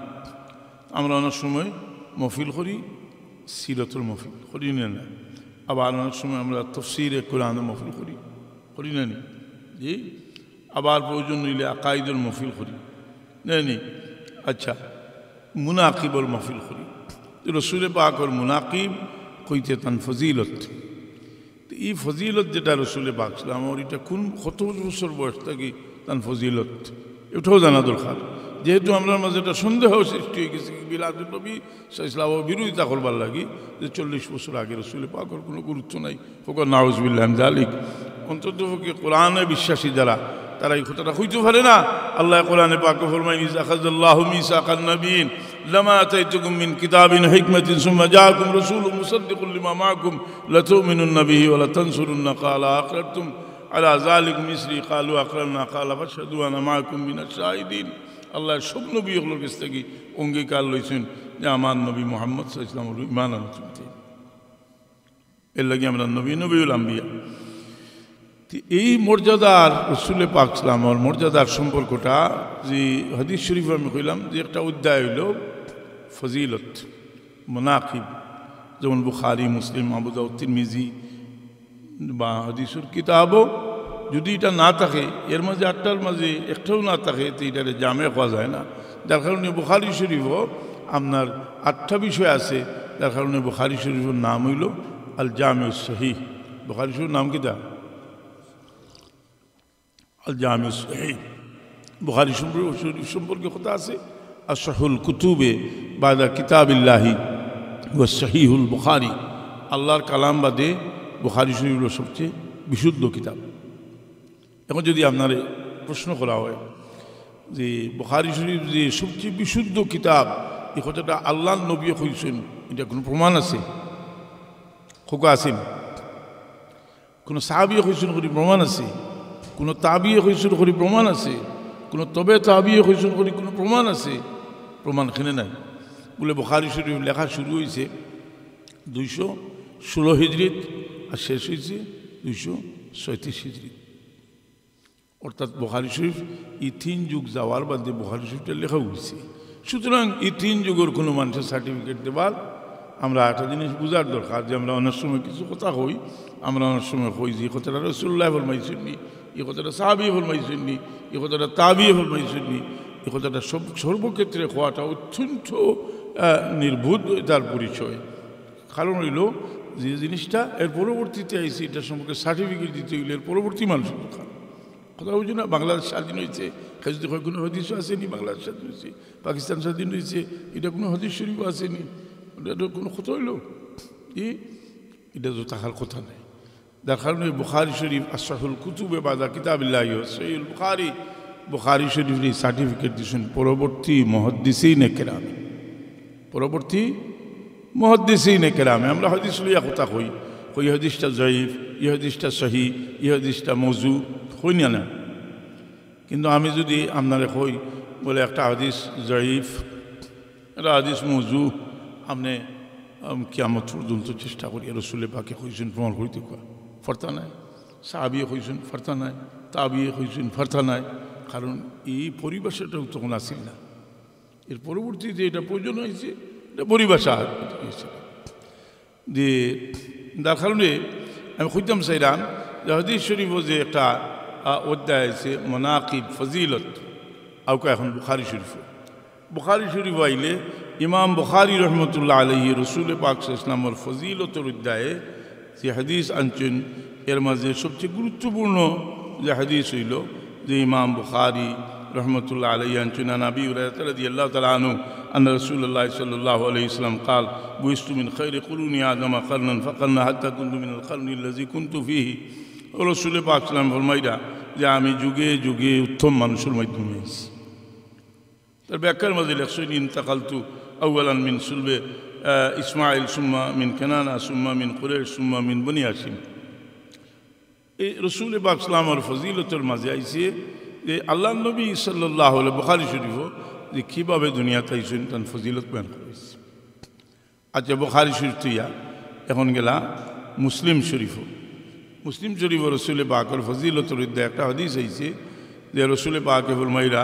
আমরা অনেক সময় মহফিল করি সিরতুল মহফিল করি না, আবার অনেক সময় আমরা তফসিরে কোরআনের মহফিল করি না নি জি। আবার প্রয়োজন হইলে আকাইদুল মহফিল করি নি। আচ্ছা, মুনাকিবুল মহফিল করি। রসুল পাকর মুনাকিব কইতে তান ফজিলত। এই ফজিলত যেটা রসুল পাক ছিলাম আমার এটা কত বছর বয়স থাকি তান ফজিলত এটাও জানা দরকার। যেহেতু আমরা মাঝে একটা সন্দেহ সৃষ্টি হয়ে গেছে বিলাদুল নবী সাল্লাল্লাহু বিরোধিতা করবার লাগি যে 40 বছর আগে রসুল পাকের কোনো গুরুত্ব নাই। ফকর নাউজুবিল্লাহ মিন যালিক। অন্তত কোরআনে বিশ্বাসী যারা তারা এই কথাটা হইতে পারে না। আল্লাহ কোরআনে পাকে ফরমায় ইযা আখাযাল্লাহু মিসাকান নাবিয়্যিন লামা আতাইতুকুম মিন কিতাবিন হিকমাতিন সুম্মা জাআকুম রাসূলুম মুসাদ্দিকুল লিমা মাআকুম লাতুমিনুন্না বিহি ওয়া লাতানসুরুন্না ক্বালা আকরারতুম আলা যালিকুম মিসরি ক্বালু আকরারনা ক্বালা ফাশহাদু আনা মাআকুম মিনাশ শাহিদিন। আল্লাহ সব নবীগুলোর কাছ থেকে অঙ্গীকার লইছেন যে আমার নবী মুহাম্মদ সাল্লাল্লাহু আলাইহি ওয়াসাল্লাম ঈমান আনতে। এর লাগি আমরা নবীউল আম্বিয়া। এই মর্যাদার রসুল পাক সাল্লামের মর্যাদার সম্পর্কটা যে হাদিস শরীফ আমি কইলাম যে একটা অধ্যায় হইল ফজিলত মুনাকিব, যেমন বুখারী মুসলিম আবু দাউদ তিরমিজি বা হাদিসের কিতাবও যদি এটা না থাকে, এর মাঝে 8টার মাঝে একটাও না থাকে তো এটারে জামে পাওয়া যায় না। যার কারণে বুখারী শরীফও আপনার 8টা বিষয় আছে। যার কারণে বুখারী শরীফের নাম হইল আল জামিউস সহিহ বুখারী শরীফের নাম কি তা আল জামিউস সহিহ বুখারী শরীফ সম্পর্কে কথা আছে আসহুল কুতুবে বাদা কিতাবিল্লাহি ওয়া সহিহুল বুখারী আল্লাহর কালাম বাদে বুখারী শরীফ হলো সবচেয়ে বিশুদ্ধ কিতাব। এখন যদি আপনার প্রশ্ন করা হয় যে বুখারী শরীফ যে সবচেয়ে বিশুদ্ধ কিতাব এই কথাটা আল্লাহর নবী কইছেন এটা কোনো প্রমাণ আছে? খোকা আছেন? কোনো সাহাবিয়ে কইছেন করি প্রমাণ আছে? কোনো তাবিয়ে কইছেন করি প্রমাণ আছে? কোনো তবে তাবিয়ে কইছেন করি কোনো প্রমাণ আছে? প্রমাণ খেনে নাই। বলে বুখারী শরীফ লেখা শুরু হয়েছে 216 হিজরিত আর শেষ হয়েছে 237 হিজরিত। অর্থাৎ বুখারী শরীফ এই 3 যুগ যাওয়ার বাদে বুখারী শরীফটা লেখা হয়েছে। সুতরাং এই 3 যুগের কোনো মানুষের সার্টিফিকেট দেবার আমরা একটা জিনিস বোঝার দরকার যে আমরা অনেক সময় কিছু কথা কই, আমরা অনেক সময় কই যে এই কথাটা রাসূলুল্লাহ ফরমাইছেননি, এই কথাটা সাহাবী ফরমাইছেননি, এই কথাটা তাবিঈ ফরমাইছেননি। এই কথাটা সর্বক্ষেত্রে হওয়াটা অত্যন্ত নির্ভুলতার পরিচয়। কারণ হইল যে জিনিসটা এর পরবর্তীতে আইসি এটা সম্পর্কে সার্টিফিকেট দিতে গেলে এর পরবর্তী মানুষের দরকার। কথা বলছি না, বাংলাদেশ স্বাধীন হয়েছে যদি কোনো হদিসও আসেনি, বাংলাদেশ স্বাধীন হয়েছে, পাকিস্তান স্বাধীন হয়েছে, এটা কোনো হদিস শরীফও আসেনি, এটা কোনো কথা হইল এটা তো থাকার কথা নেই। যার কারণে বুখারী শরীফ আসহুল কুতুবে বাদা কিতাবিল্লাহি ওয়া সহিহুল বুখারী বুখারী শরীফ এই সার্টিফিকেট দিয়েছেন পরবর্তী মুহাদ্দিসিনে কেরামে। পরবর্তী মুহাদ্দিসিনে কেরামে আমরা হাদিস লইয়া কথা কই, কই হাদিসটা জয়ীফ, এই হাদিসটা সহিহ, এই হাদিসটা মওযু কই না। কিন্তু আমি যদি আপনারে কই বলে একটা হাদিস জয়ীফ, একটা হাদিস মওযু, আপনি কিয়ামত পর্যন্ত চেষ্টা করি রাসূলে পাকে কইছেন প্রমাণ করিতে ফারতা নাই, সাহাবী কইছেন ফারতা নাই, তাবিঈ কইছেন ফারতা নাই। কারণ এই পরিভাষাটাও তখন আসিল না, এর পরবর্তীতে এটা প্রয়োজন হয়েছে, এটা পরিভাষা হয়েছে। যে যার কারণে আমি খুঁজতাম চাইলাম যে হাদিস শরীফও যে একটা অধ্যায় আছে মানাকিব ফজিলত, আউকা এখন বুখারী শরীফ। বুখারী শরীফ আইলে ইমাম বুখারী রহমতুল্লাহ আলাইহি রসুল পাক সাল্লাল্লাহু আলাইহি ওয়াসাল্লামের ফজিলতের অধ্যায়ে যে হাদিস আনছেন এর মাঝে সবচেয়ে গুরুত্বপূর্ণ যে হাদিস হইল যে ইমাম বুখারী রহমতুল্লাহ আলাইহি আনছেন নবী রাদিয়াল্লাহু তাআলা আনহু আন্না রাসূলুল্লাহ সাল্লাল্লাহু আলাইহি ওয়াসাল্লাম قال বুইস্তু মিন খায়রি কুরুনি আদম কারনান ফাকারনা হাত্তা কুনতু মিনাল কারনি আল্লাযী কুনতু ফীহি। রাসূল পাক সাল্লাল্লাহু ফরমাইরা যে আমি যুগে যুগে উত্তম মানুষের মাধ্যমে আইছি। তার ব্যাখ্যার মাঝে লেখছেন ইন্তাকালতু আউয়ালান মিন সুলবে ইসমাইল সুম্মা মিন কানানা সুম্মা মিন কুরাইশ সুম্মা মিন বনি হাশিম। এই রাসূল পাক সাল্লাল্লাহু ফজিলতের মাঝে আইছে যে আল্লাহ নবী সাল্লাল্লাহু আলাইহি বুখারী শরীফও যে কীভাবে দুনিয়াতে আইছেন তার ফজিলত বয়ান করেছে। আচ্ছা বুখারী শরীফ তুইয়া এখন গেলা মুসলিম শরীফও। মুসলিম শরীফও রাসূল পাকের ফজিলতের অধ্যায়ে একটা হাদিস আইছে যে রাসূল পাকে ফরমাইরা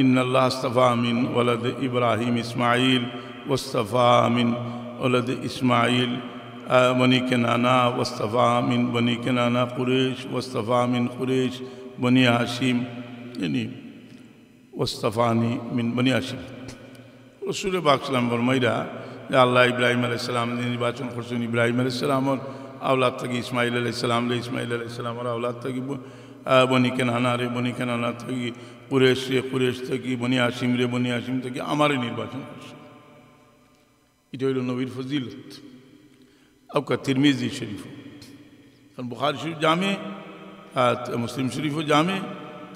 ইন্নাল্লাহ আস্তাফা মিন ওয়ালাদ ইব্রাহিম ইসমাইল ওয়াস্তাফা মিন ওয়ালাদ ইসমাইল বনি কেনানা ওয়াস্তাফা মিন বনি কেনানা কুরেশ ওয়াস্তাফা মিন কুরেশ বনি হাশিম यानी ওয়াস্তাফানি মিন বনি হাশিম। রাসূল পাক সাল্লাল্লাহু আলাইহি ফরমাইরা যে আল্লাহ ইব্রাহিম আলাইহিস সালাম নির্বাচন করছেন ইব্রাহিম আলাইহিস সালামের আওলাদ থেকে ইসমাইল আলাইহিস সালাম রে, ইসমাইল আলাইহিস সালামের আওলাদ থেকে বনি কেনানা রে, বনি কেনানা থেকে কুরেশ রে, কুরেশ থেকে বনি হাশিম রে, বনি হাশিম থেকে আমারে নির্বাচন করছে। এটা হইল নবীর ফজিলত। আউকা তিরমিজি শরীফ, কারণ বুখারী শরীফ জামে, মুসলিম শরীফও জামে,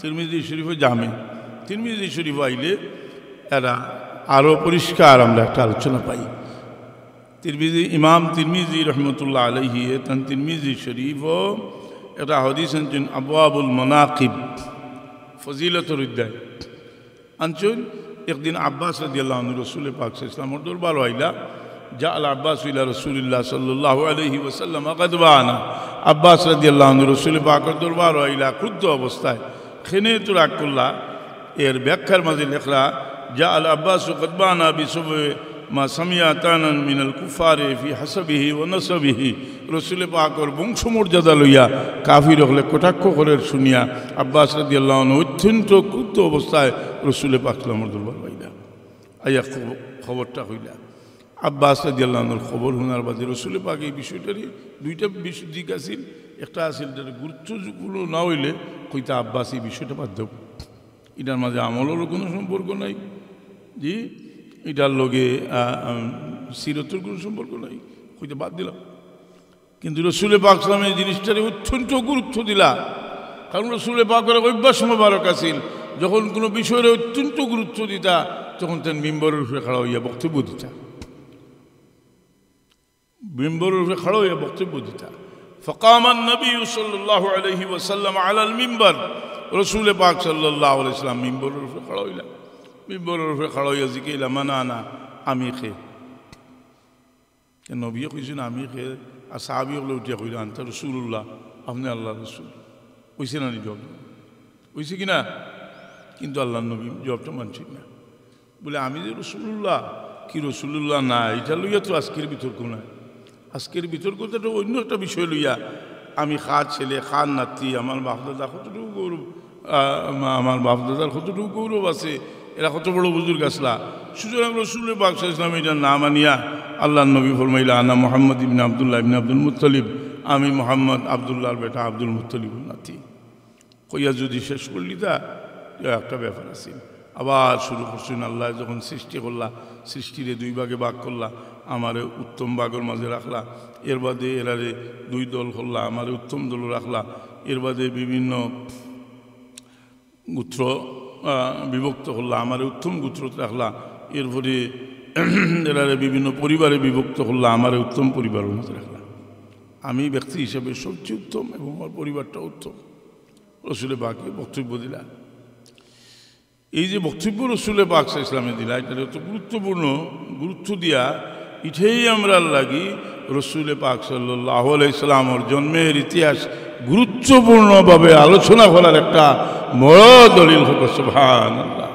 তিরমিজি শরীফও জামে। তিরমিজি শরীফ আইলে এরা আরও পরিষ্কার আমরা একটা আলোচনা পাই। তিরমিজি ইমাম তিরমিজি রহমতুল্লাহ আলাইহি তান তিরমিজি শরীফও একটা হাদিস আনছেন আবওয়াবুল মানাকিব ফজিলতের অধ্যায় আনছেন। একদিন আব্বাস রাদিয়াল্লাহু আনহু রাসূল পাক সাল্লাল্লাহু আলাইহি ওয়াসাল্লামের দরবার হইলা, যা আল আব্বাস ইলা রাসূলিল্লাহ সাল্লাল্লাহু আলাইহি ওয়াসাল্লাম গাদবানা। আব্বাস রাদিয়াল্লাহু আনহু রাসূল পাকের দরবার হইলা ক্রুদ্ধ অবস্থায়, খেনে তো রাগ করলা। এর ব্যাখ্যার মাঝে লেখলা যা আল আব্বাস গাদবানা বিসবে মা সামিয়া তানান মিনাল কুফারে ফি হাসাবিহি ওয়া নাসাবিহি। রাসূল পাকের বংশমর্যাদা লইয়া কাফির হলে কটাক্ষ করে শুনিয়া আব্বাস রাদিয়াল্লাহু আনহু অত্যন্ত ক্রুদ্ধ অবস্থায় রাসূল পাক সাল্লাল্লাহু আলাইহি ওয়াসাল্লামের দরবার হইলা। আইয়া খবরটা হইলা। আব্বাস রাদিয়াল্লাহু আনহুর খবর শোনার বাদে রসুল পাক এই বিষয়টারই দুইটা দিক আছিল। একটা আছিল যেটা গুরুত্বপূর্ণ না হইলে কইতা আব্বাস এই বিষয়টা বাদ দেব, এটার মাঝে আমলেরও কোনো সম্পর্ক নাই, জি এটার লগে সিরতের কোনো সম্পর্ক নাই, কইতে বাদ দিলাম। কিন্তু রসুল পাক সাল্লাল্লাহু আলাইহি ওয়াসাল্লাম এই জিনিসটারে অত্যন্ত গুরুত্ব দিলা, কারণ রসুল পাকের অভ্যাস মোবারক আছিল যখন কোনো বিষয়ের অত্যন্ত গুরুত্ব দিতা তখন তেন মিম্বরের উপরে খাড়া হইয়া বক্তব্য দিতা, মিম্বরের উপরে খাড়া হইয়া বক্তব্য দিতা। ফাকামান নবী সাল্লাল্লাহু আলাইহি ওয়াসাল্লাম আলাল মিম্বর, রসুল পাক সাল্লাল্লাহু আলাইহি ওয়াসাল্লাম মিম্বরের উপরে খাড়া হইলা, মিম্বরের উপরে খাড়া হইয়া জিকাইলা মানা আনা আমি খে, নবীও কইছেন আমি খে, আর সাহাবীগুলো উঠিয়া কইলা আনতা রাসূলুল্লাহ, আপনি আল্লাহর রাসূল, কইছে না নি জবাব, কইছে কিনা? কিন্তু আল্লাহ নবী জবাবটা মানছেন না, বলে আমি যে রাসূলুল্লাহ কি রাসূলুল্লাহ না, এটা লইয়া তো আজকের বিতর্ক নাই, আজকের বিতর্কটা তো অন্য একটা বিষয় লইয়া। আমি খার ছেলে, খার নাতি, আমার বাপদাদা কতটুকু গৌরব, আমার বাপদাদার কতটুকু গৌরব আছে, এরা কত বড় বুজুর্গ আসলা। সুতরাং রসুল পাক সাল্লাল্লাহু আলাইহি ওয়াসাল্লাম এটা না মানিয়া আল্লাহ নবী ফরমাইলা আনা মুহাম্মদ ইবনে আব্দুল্লাহ ইবনে আব্দুল মুত্তালিব, আমি মোহাম্মদ আব্দুল্লাহর বেটা আব্দুল মুত্তালিবের নাতি। কইয়া যদি শেষ করলি তা একটা ব্যাপার আছে। আবার শুরু করছেন, আল্লাহ যখন সৃষ্টি করলা, সৃষ্টিরে দুই ভাগে ভাগ করলা, আমারে উত্তম ভাগের মাঝে রাখলা, এর বাদে এরারে দুই দল করলা, আমারে উত্তম দল রাখলা, এর বাদে বিভিন্ন গোত্র বিভক্ত করলা, আমারে উত্তম গোত্র রাখলা, এরপরে এরারে বিভিন্ন পরিবারে বিভক্ত করলা, আমারে উত্তম পরিবারের মাঝে রাখলা। আমি ব্যক্তি হিসেবে সবচেয়ে উত্তম এবং আমার পরিবারটা উত্তম। রসুল পাককে বক্তব্য দিলা, এই যে বক্তব্য রসুল পাক সাল্লাল্লাহু আলাইহি ওয়াসাল্লামে দিলা, এটা এত গুরুত্বপূর্ণ, গুরুত্ব দিয়া এটাই আমরা লাগি রসুল পাক সাল্লাল্লাহু আলাইহি ওয়াসাল্লামের জন্মের ইতিহাস গুরুত্বপূর্ণভাবে আলোচনা করার একটা বড় দলিল হল সুবহানাল্লাহ।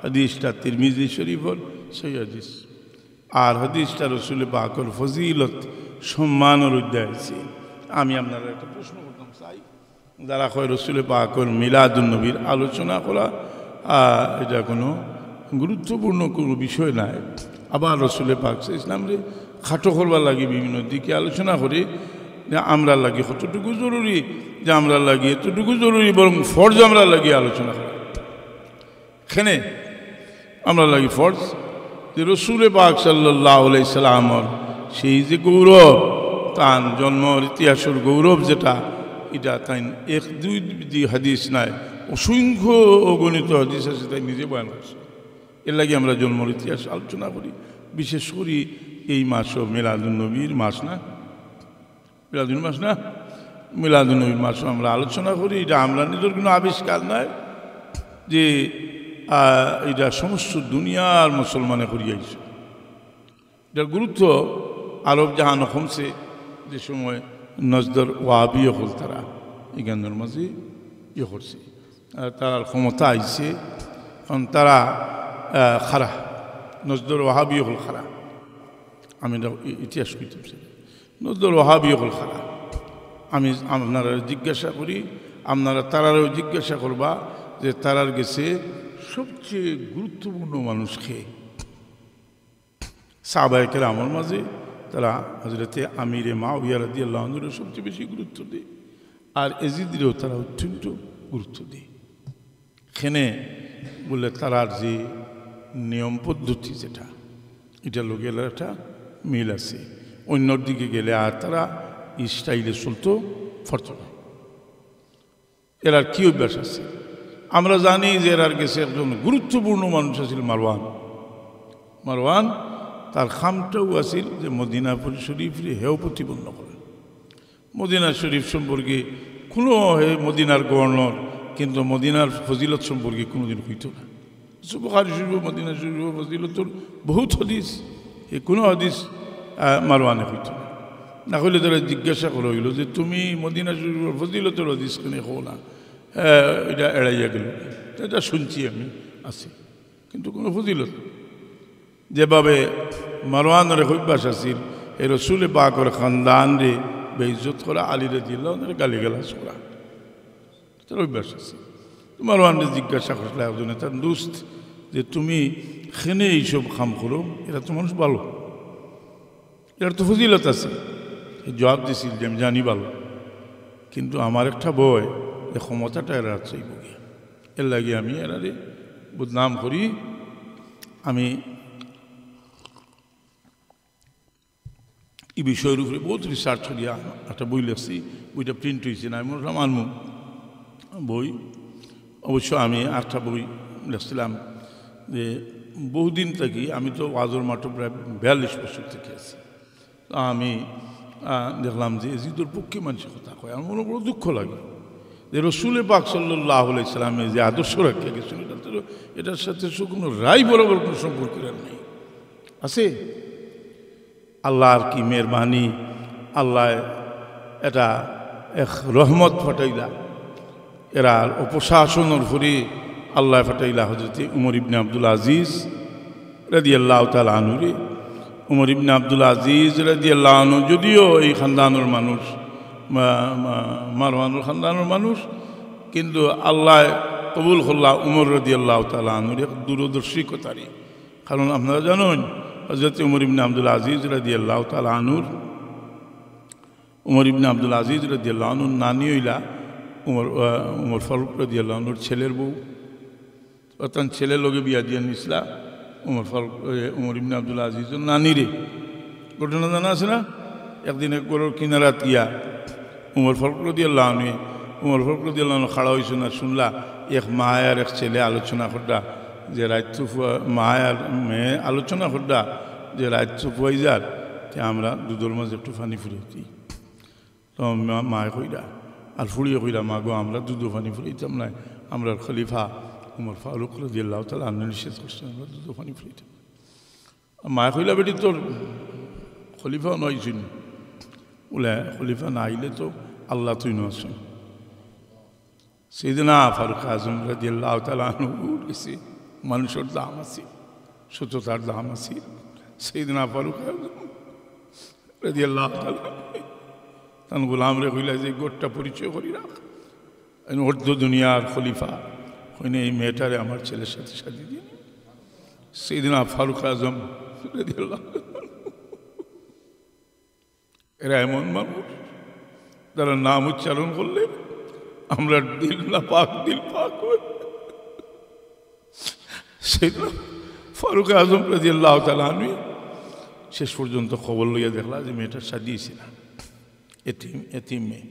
হাদিসটা তিরমিজি শরীফের সেই হাদিস, আর হাদিসটা রসুল পাকের ফজিলত সম্মানের অধ্যায় আছে। আমি আপনারা একটা প্রশ্ন করতাম চাই, যারা কয় রসুল পাকের মিলাদুন নবীর আলোচনা করা এটা কোনো গুরুত্বপূর্ণ কোনো বিষয় নাই, আবার রসুল পাক ইসলামরে খাটো করবার লাগে বিভিন্ন দিকে আলোচনা করি, যে আমরা লাগে কতটুকু জরুরি, যে আমরা লাগে এতটুকু জরুরি, বরং ফরজ আমরা লাগে আলোচনা করা। এখানে আমরা লাগে ফরজ যে রসুল পাক সাল্লাল্লাহু আলাইহি ওয়াসাল্লামের সেই যে গৌরব, তার জন্মের ইতিহাসের গৌরব যেটা, এটা তাই এক দুই হাদিস নাই, অসংখ্য অগণিত হাদিস আছে, তাই নিজে বয়ান করছে। এর লাগে আমরা জন্মের ইতিহাস আলোচনা করি, বিশেষ করি এই মাসও মিলাদুন নবীর মাস না, মিলাদুন মাস না, মিলাদুন নবীর মাসও আমরা আলোচনা করি। এটা আমরা নিজের কোনো আবিষ্কার নয়, যে এটা সমস্ত দুনিয়ার মুসলমানে করিয়াছে। এটার গুরুত্ব আরব জাহান কমছে, যে সময় নজদর ওয়াহাবিও হল, তারা এখানের মাঝে ইয়ে করছে, তার ক্ষমতা আইছে, কারণ তারা খারা, নজদর ওয়াহাবিও হল খারা। আমি ইতিহাস কইতাম, নজদর ওয়াহাবিও হল খারা। আমি আপনারা জিজ্ঞাসা করি, আপনারা তারারও জিজ্ঞাসা করবা যে তারার গেছে সবচেয়ে গুরুত্বপূর্ণ মানুষকে সাহাবায়ে কেরামের মাঝে তারা হযরতে আমিরে মুআবিয়া রাদিয়াল্লাহু আনহু সবচেয়ে বেশি গুরুত্ব দেয়, আর এজিদেরও তারা অত্যন্ত গুরুত্ব দেয়। এখানে বলে তারার যে নিয়ম পদ্ধতি যেটা, এটা লোকের একটা মিল আছে, অন্যর দিকে গেলে আর তারা স্টাইলে চলতো ফরত না। এরার কী অভ্যাস আছে আমরা জানি, যে এরার গেছে একজন গুরুত্বপূর্ণ মানুষ আছিল মারওয়ান। মারওয়ান তার খামটাও আছিল যে মদিনা শরীফরে হেও প্রতিপন্ন করেন। মদিনা শরীফ সম্পর্কে কোনো মদিনার গভর্নর কিন্তু মদিনার ফজিলত সম্পর্কে কোনোদিন হইত না। বুখারী শরীফ, মদিনা শরীফ ফজিলতর বহুত হদিস, এই কোনো হদিস মারওয়ানে হইত না। না হলে তারা জিজ্ঞাসা করা হইল যে তুমি মদিনা শরীফের ফজিলতর হদিস কেনে হো না, এটা এড়াইয়া গেল, এটা শুনছি আমি আছি, কিন্তু কোনো ফজিলত। যেভাবে মারওয়ানের অভ্যাস আছিল এই রসুল পাকের খানদান রে বেইজ্জত করা, আলী রাদিয়াল্লাহু আনহু গালিগালাজ করা, তার অভ্যাস আছে। মারওয়ানরে জিজ্ঞাসা করলে একজনে তার দোস্ত যে তুমি খেনে এইসব খাম করো, এরা তো মানুষ ভালো, এর তো ফজিলত আছে। জবাব দিছিল যে আমি জানি ভালো, কিন্তু আমার একটা বই যে ক্ষমতাটা এরা চাইব গিয়া, এর লাগে আমি এরারে বদনাম করি। আমি এই বিষয়ের উপরে বহুত রিসার্চ করিয়া একটা বই লিখছি, বইটা প্রিন্ট হয়েছে না, আমি বললাম আনমু বই। অবশ্য আমি একটা বই লিখছিলাম যে বহুদিন থেকে, আমি তো ওয়াজর মাঠে প্রায় 42 বছর থেকে আছি, আমি দেখলাম যে এজিদুর পক্ষে মানুষের কথা কয়, আমার মনে বড় দুঃখ লাগে যে রসুলে পাক সাল্লাল্লাহু আলাইহি সাল্লামের যে আদর্শ রাখিয়া গেছিল, এটার সাথে কোনো রায় বরাবর কোনো সম্পর্ক নেই আছে। আল্লাহর কি মেহরবানি, আল্লাহ এটা এক রহমত ফাটাইলা, এরা অপশাসনের ফরি আল্লাহ ফাটাইলা হজরত উমর ইবনে আব্দুল আজিজ রাদিয়াল্লাহু তাআলা আনহু। উমর ইবনে আব্দুল আজিজ রাদিয়াল্লাহু আনহু যদিও এই খানদানের মানুষ, মারওয়ানুর খানদানের মানুষ, কিন্তু আল্লাহ কবুল করলা উমর রাদিয়াল্লাহু তাআলা আনহুর এক দূরদর্শিকতারই। কারণ আপনারা জানেন হযরত উমর ইবনে আব্দুল আজিজ রাদিয়াল্লাহু তাআলা আনহুর, উমর ইবনে আব্দুল আজিজ রাদিয়াল্লাহু আনহুর নানি হইলা উমর ফারুক রাদিয়াল্লাহু আনহুর ছেলের বউ। অর্থাৎ ছেলের লগে বিয়া দিয়ে নিছিলা উমর ইবনে আব্দুল আজিজের নানিরে। ঘটনা জানা আছে না? একদিন এক গরুর কিনারাত গিয়া উমর ফারুক রাদিয়াল্লাহু আনহু খাড়া হয়েছে না, শুনলা এক মা আর এক ছেলে আলোচনা করডা যে রাত মায়ার মেয়ে আলোচনা করডা যে রাত চুপুয়াই যার আমরা দুধের মাঝে একটু পানি ফুরাইতি। তো মায় কইরা আর ফুড়িয়ে কইরা মা গো আমরা দুধ পানি ফুরাইতাম না, আমরা খলিফা উমর ফারুক রাদিয়াল্লাহু তাআলা আনহু নিষেধ করছেন আমরা দুধ পানি ফুরাইতাম। মায় কইলা বেটি তোর খলিফা নয়ছেন, বলে খলিফা না আইলে তো আল্লাহ তুই নছেন। সাইয়েদনা ফারুক আজম রাদিয়াল্লাহু তাআলা আনহু গেছে, মানুষের দাম আছে, সত্যতার দাম আছে। সাইয়েদনা ফারুক আজম রাদিয়াল্লাহু তাআলা তান গোলাম রে কইলা যে গোটটা পরিচয় করি রাখ, অর্ধ দুনিয়ার খলিফা কইনে এই মেয়েটারে আমার ছেলের সাথে শাদি দিন। সাইয়েদনা ফারুক আজম রাদিয়াল্লাহু এরা এমন মানুষ যারা নাম উচ্চারণ করলে আমরা দিল না পাক, দিল পাক হয়। সাইয়েদনা ফারুক আজম রাদিয়াল্লাহু তাআলা আনহু শেষ পর্যন্ত খবর লইয়া দেখলা যে মেয়েটার শাদি হয়েছে না, এতিম মেয়ে।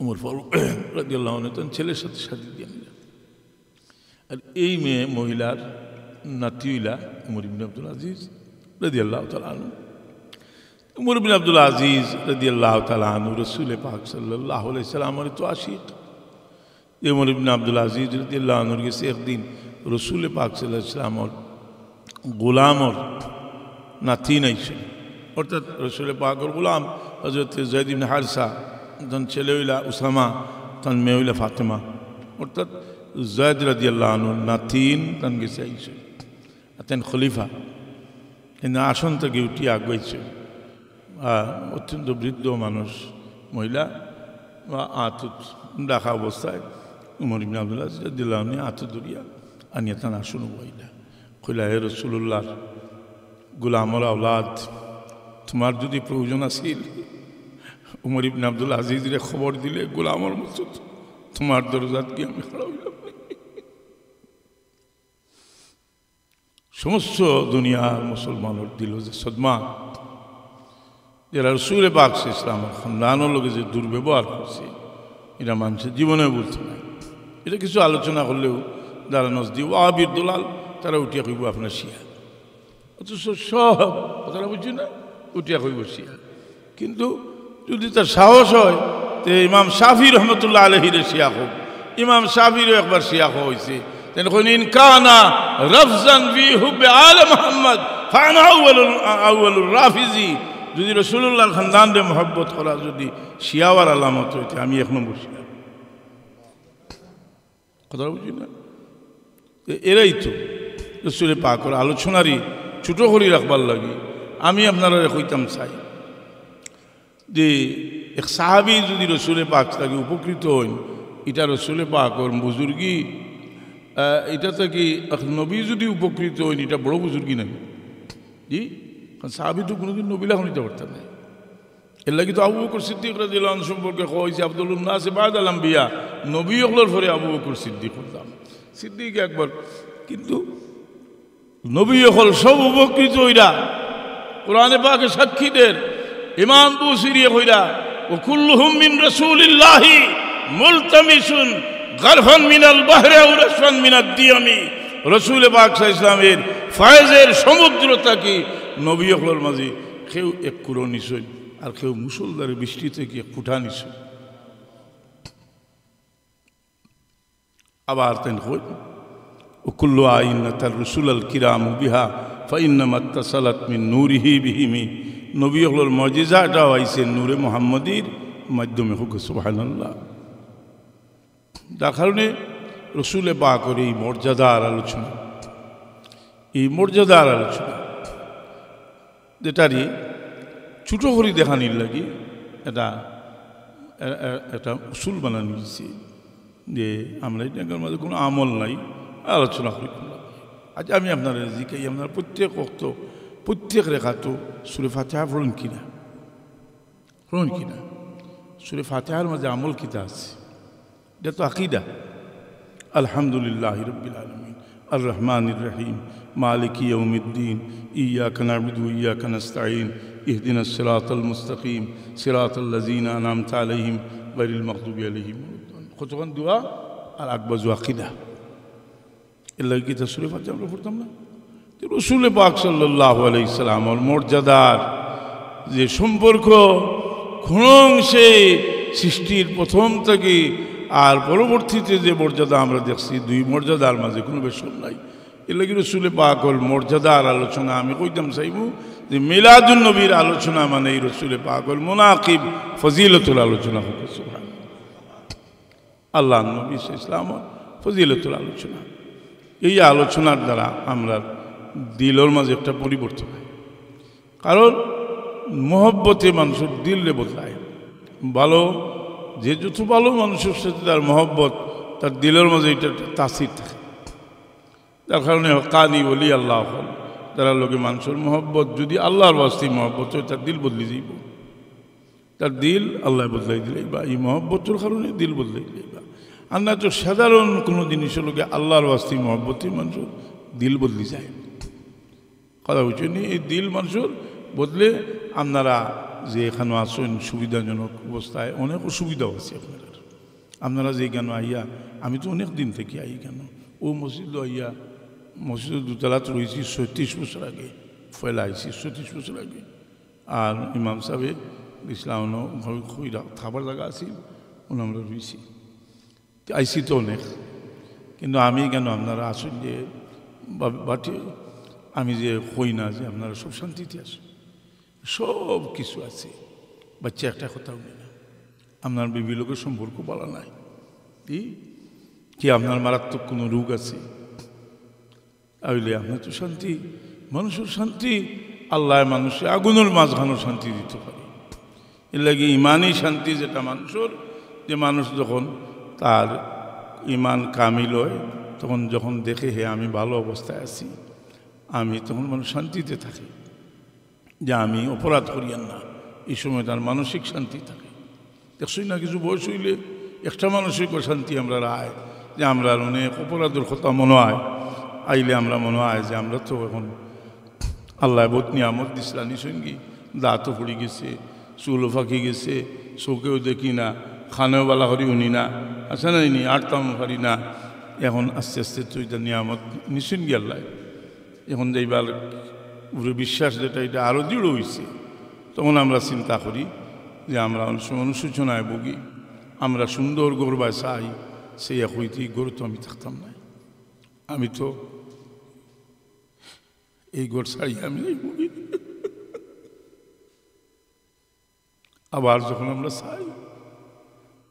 উমর ফারুক রাদিয়াল্লাহু আনহু তার ছেলের সাথে শাদি দিয়ে নিলেন। আর এই মেয়ে মহিলার নাতি হইলা উমর ইবনে আব্দুল আজিজ রাদিয়াল্লাহু তাআলা আনহু। উমর ইবনে আব্দুল আজিজ রাদিয়াল্লাহু তাআলা আনহু রাসূল পাক সাল্লাল্লাহু আলাইহি সাল্লামের তো আশিক। উমর ইবনে আব্দুল আজিজ রাদিয়াল্লাহু আনহুর কাছে একদিন রাসূল পাক সাল্লাল্লাহু আলাইহি সাল্লামের গোলামর নাতি নাইছে, অর্থাৎ রাসূল পাকের গোলাম হযরত যায়েদ ইবনে হারসা, তখন ছেলে হইলা উসামা, তখন মেয়ে হইলা ফাতেমা, অর্থাৎ যায়েদ রাদিয়াল্লাহু আনহুর নাতিন তখন গেছে আইছে। তেন খলিফা কিন্তু আসন থেকে উঠিয়ে আগাইছে, অত্যন্ত বৃদ্ধ মানুষ মহিলা আতুত ডাকা অবস্থায় উমর ইবনে আব্দুল আজিজ রাদিয়াল্লাহু আনহু আতুত ধরিয়া আনিয়া তান আসন বইলা কইলা হে রাসূলুল্লাহ গোলামর আওলাদ, তোমার যদি প্রয়োজন আছিল উমর ইবনে আব্দুল আজিজরে খবর দিলে গোলামর মতো তোমার দরজাত কি আমি খাড়া হইলাম। সমস্ত দুনিয়ার মুসলমানের দিল যে সদমা, যারা রাসূল পাক ইসলামের খানদানের লোকে যে দুর্ব্যবহার করছে এটা মানুষের জীবনে বলছে না। এটা কিছু আলোচনা করলেও যারা নজদি ওয়াহাবির দলাল তারা উঠিয়া কইব আপনার শিয়া, অথচ সব তারা বুঝছি না উঠিয়া কইব শিয়া। কিন্তু যদি তার সাহস হয় তো ইমাম শাফি রহমতুল্লাহ আলাইহির শিয়া হোক, ইমাম শাফিরও একবার শিয়া হয়েছে। ইন কানা রাফজান ফি হুব্বি আলে মুহাম্মদ ফানা আউয়ালুর রাফিজি, যদি রাসূলুল্লাহর খানদানরে মহব্বত করা যদি শিয়াওয়ার আলামত হইতে আমি এক নম্বর শিয়া। কথা বুঝি না? এরাই তো রাসূল পাকের আলোচনারই ছোটো করে রাখবার লাগে। আমি আপনারা কইতাম চাই যে এক সাহাবি যদি রাসূল পাক থেকে উপকৃত হন, এটা রাসূল পাকের বুজুর্গি, এটা থেকে এক নবী যদি উপকৃত হন এটা বড় বুজুর্গি নাই। জি কারণ সাহাবী তো কোনোদিন নবীলা হইতে পারতেন না। এর লাগি তো আবু বকর সিদ্দিক রাদিয়াল্লাহু আনহু সম্পর্কে কইছে আব্দুল নাস বাদাল আম্বিয়া, নবী হলোর পরে আবু বকর সিদ্দিক হলাম, সিদ্দিক একবার। কিন্তু নবী হল সব উপকৃত হইরা কোরআনে পাকে সাক্ষীদের ইমাম বুসিরি হইরা ও কুল্লুহুম মিন রাসূলিল্লাহি মুলতামিসুন গারফান মিনাল বাহরি আও রাসফান মিনাদ দিয়ামি। রাসূল পাক সাল্লাল্লাহু আলাইহি ওয়াসাল্লামের ফয়েজের সমুদ্রতা কি নবী হলর মাঝে কেউ এক কুরো নিছই আর কেউ মুসলধারে বৃষ্টি থেকে এক ফুটা নিছই। আবার তেন কই وكل آينة الرسول الكرام بها فإنما اتصلت من نوره بهم। নবী হলোর মুজিজাটা হইছে নূরে মুহাম্মদীর মাধ্যমে হোক, সুবহানাল্লাহ। যার কারণে রসুলে পাকের এই মর্যাদার আলোচনা, এই মর্যাদার আলোচনা যেটারই ছোটো করে দেখানির লাগি এটা একটা উসুল বানানো হয়েছে যে আমরা এটার মধ্যে কোনো আমল নাই, আলোচনা করি। আজ আমি আপনার জিকাই আপনার প্রত্যেক অক্ত প্রত্যেক রেখা তো সূরা ফাতিহা পড়ুন কিনা, পড়ুন কিনা। সূরা ফাতিহার মাঝে আমল কিতা আছে, এটা তো আকীদা। আলহামদুলিল্লাহি রাব্বিল আলামিন আর রহমানির রহিম মালিকি ইয়াউমিদ্দিন ইয়্যাকা না'বুদু ওয়া ইয়্যাকা নাস্তাঈন ইহদিনাস সিরাতাল মুস্তাকিম সিরাতাল লাযিনা আন'আমতা আলাইহিম গায়রিল মাগদুবি আলাইহিম। কতক্ষণ দোয়া আর আকবাজু আকীদা। এর লাগে কি সূরা ফাতিহা আমরা পড়তাম না? রাসূল পাক সাল্লাল্লাহু আলাইহি সাল্লামের মর্যাদার যে সম্পর্ক কোন অংশে সৃষ্টির প্রথম থেকে আর পরবর্তীতে যে মর্যাদা আমরা দেখছি, দুই মর্যাদার মাঝে কোনো বেশন নাই। এর লাগে রাসূল পাকের মর্যাদার আলোচনা আমি কইতাম চাইব যে মিলাদুন নবীর আলোচনা মানে এই রাসূল পাকের মুনাকিব ফজিলতুল আলোচনা হোক, সুবহানাল্লাহ। আল্লাহ নবী ইসলামের ফজিলতুল আলোচনা, এই আলোচনার দ্বারা আমরা দিলের মাঝে একটা পরিবর্তন হয়। কারণ মহব্বতে মানুষের দিলে বদলায়। ভালো যে যত ভালো মানুষের সাথে তার মহব্বত, তার দিলের মাঝে এটা তাসির থাকে। যার কারণে কানি বলি আল্লাহ হল, যারা লোকে মানুষের মহব্বত যদি আল্লাহর বাস্তে মহব্বত হয় তার দিল বদলে যাইব, তার দিল আল্লাহ বদলাই দিলে বা এই মহব্বতের কারণে দিল বদলাই দিলে বা। আর না তো সাধারণ কোনো জিনিসের লোকে আল্লাহর বাস্তে মহব্বতে মানুষের দিল বদলি যায়। কথা বুঝছেন? এই দিল মানুষের বদলে আপনারা যে এখানে আসেন সুবিধাজনক অবস্থায়, অনেক অসুবিধাও আছে আপনাদের। আপনারা যে কেন আইয়া, আমি তো অনেক দিন থেকে আই কেন ও মসজিদ আইয়া, মসজিদ দুতলাত রয়েছি ৩৬ বছর আগে, ফয়লা আইছি ৩৬ বছর আগে। আর ইমাম সাহেব ইসলাম খাবার জায়গা আছে, আমরা রয়েছি আইসি তো অনেক। কিন্তু আমি কেন আপনারা আসুন যে বাটি, আমি যে হই না যে আপনারা সব শান্তিতে আসুন, সব কিছু আছে। বাচ্চা একটা কথাও নেই না, আপনার বিবি লোকের সম্পর্ক বলা নাই কি আপনার মারাত্মক কোনো রোগ আছে, তাহলে আপনার তো শান্তি, মানুষের শান্তি। আল্লাহ মানুষে আগুনের মাঝখানেও শান্তি দিতে পারে। এর লাগে ইমানই শান্তি, যেটা মানুষের, যে মানুষ যখন তার ইমান কামিল হয় তখন যখন দেখে হে আমি ভালো অবস্থায় আছি, আমি তখন মানুষ শান্তিতে থাকে, যে আমি অপরাধ করিয়ান না। এই সময় তার মানসিক শান্তি থাকে। দেখছই না কিছু বয়স হইলে একটা মানসিক অশান্তি আমরা রায়, যে আমরা অনেক অপরাধের কথা মনে হয়, আইলে আমরা মনে হয় যে আমরা তো এখন আল্লাহ বহুত নিয়ামত দিছিলা নিসঙ্গী, দাঁতও পড়ে গেছে, চুলও ফাঁকি গেছে, চোখেও দেখি না, খানেও বালা করি উনি না, আছে না নি আটতাম পারি না। এখন আস্তে আস্তে তো এটা নিয়ামত নিসঙ্গী আল্লাহ। এখন যাইবার উপরে বিশ্বাস যেটা এটা আরও দৃঢ় হয়েছে, তখন আমরা চিন্তা করি যে আমরা অনেক সময় অনুশোচনায় ভুগি। আমরা সুন্দর গর্বায় চাই, সেই এক হইতেই গড় তো আমি থাকতাম না, আমি তো এই গড় ছাড়ি আমি ভুগি। আবার যখন আমরা চাই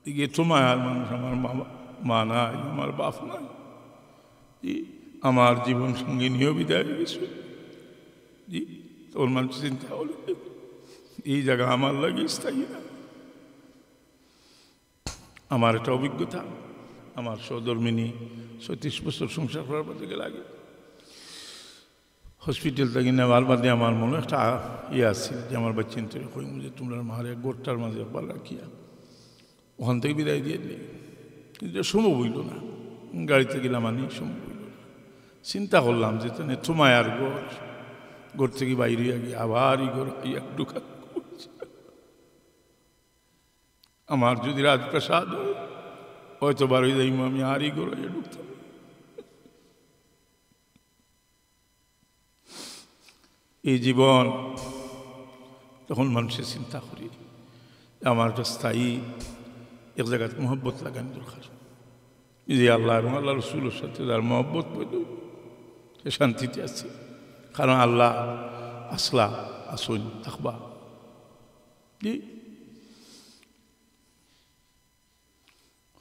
দিকে তো মায়ার মানুষ, আমার মা নাই, আমার বাপ নাই, আমার জীবন সঙ্গে নিয়েও বিদায় হয়ে গেছে, জি তোর মানুষ চিন্তা হলে এই জায়গা আমার লাগে স্থায়ী না। আমার একটা অভিজ্ঞতা, আমার সহধর্মিনী ৩৬ বছর সংসার করার পর থেকে লাগে হসপিটাল থেকে নেওয়ার বাদে আমার মনে একটা ইয়ে আসছিল যে আমার বাচ্চা চিন্তা কই যে তোমরা মারে গোটটার মাঝে একবার রাখিয়া ওখান থেকে বিদায় দিয়ে নেই, কিন্তু সম্ভব হইল না। গাড়িতে গেলাম আনি, সম্ভব হইল না। চিন্তা করলাম যে তাহলে তোমায় আর ঘর থেকে বাইরে গিয়ে আবার এই ঘর একটু আমার যদি রাজপ্রাসাদ হয় হয়তো বারো যাইম আমি আর এই ঘর ঢুকতাম। এই জীবন তখন মানুষের চিন্তা করি আমার একটা স্থায়ী এক জায়গায় মহব্বত লাগানো দরকার। যে আল্লাহ এবং আল্লাহ রসুলের সাথে যার মহব্বত পেল সে শান্তিতে আছে। কারণ আল্লাহ আসলা আসল থাকবা।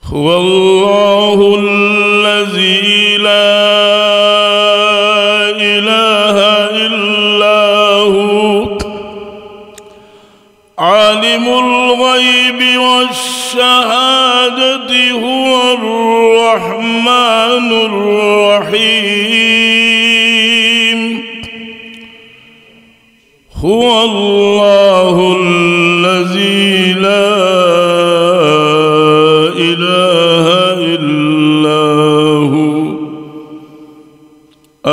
هو الله الذي لا إله إلا هو عالم الغيب والشهادة هو الرحمن الرحيم هو الله الذي لا إله إلا هو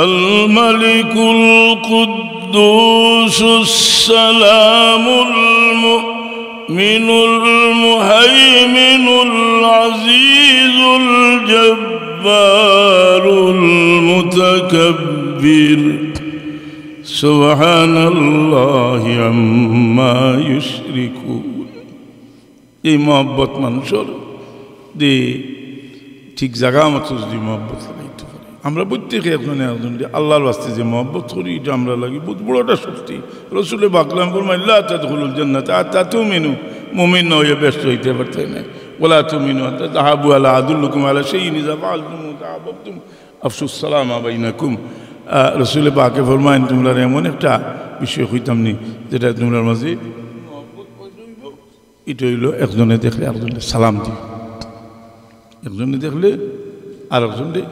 الملك القدوس السلام المؤمن المهيمن العزيز الجبار المتكبر سبحان الله عما يشركون। এই মহব্বত মানুষের যে ঠিক জায়গা মতো যদি মহব্বত লাগাইতে পারে, আমরা প্রত্যেকে একজনে একজন আল্লাহর বাস্তে যে মহব্বত করি এটা আমরা লাগি বহুত বড়টা শক্তি। রসুলে বাকলাম ফরমাইল্লা তাদখুলুল জান্নাত আতা তুমিনু, মুমিন না হয়ে ব্যস্ত হইতে পারতে না। ওয়ালা তুমিনু আতা তাহাবু আলা আদুল্লুকুম আলা শাইইন ইযা ফাআলতুম তাআবাবতুম আফশুস সালামা বাইনাকুম। রসুলে পাকে ফরমায়েন তোমরা এমন একটা বিষয় হইতাম নি যেটা তোমরা মাঝে এটা হইল একজনে দেখলে একজনে সালাম দিও, একজনে দেখলে আর একজনে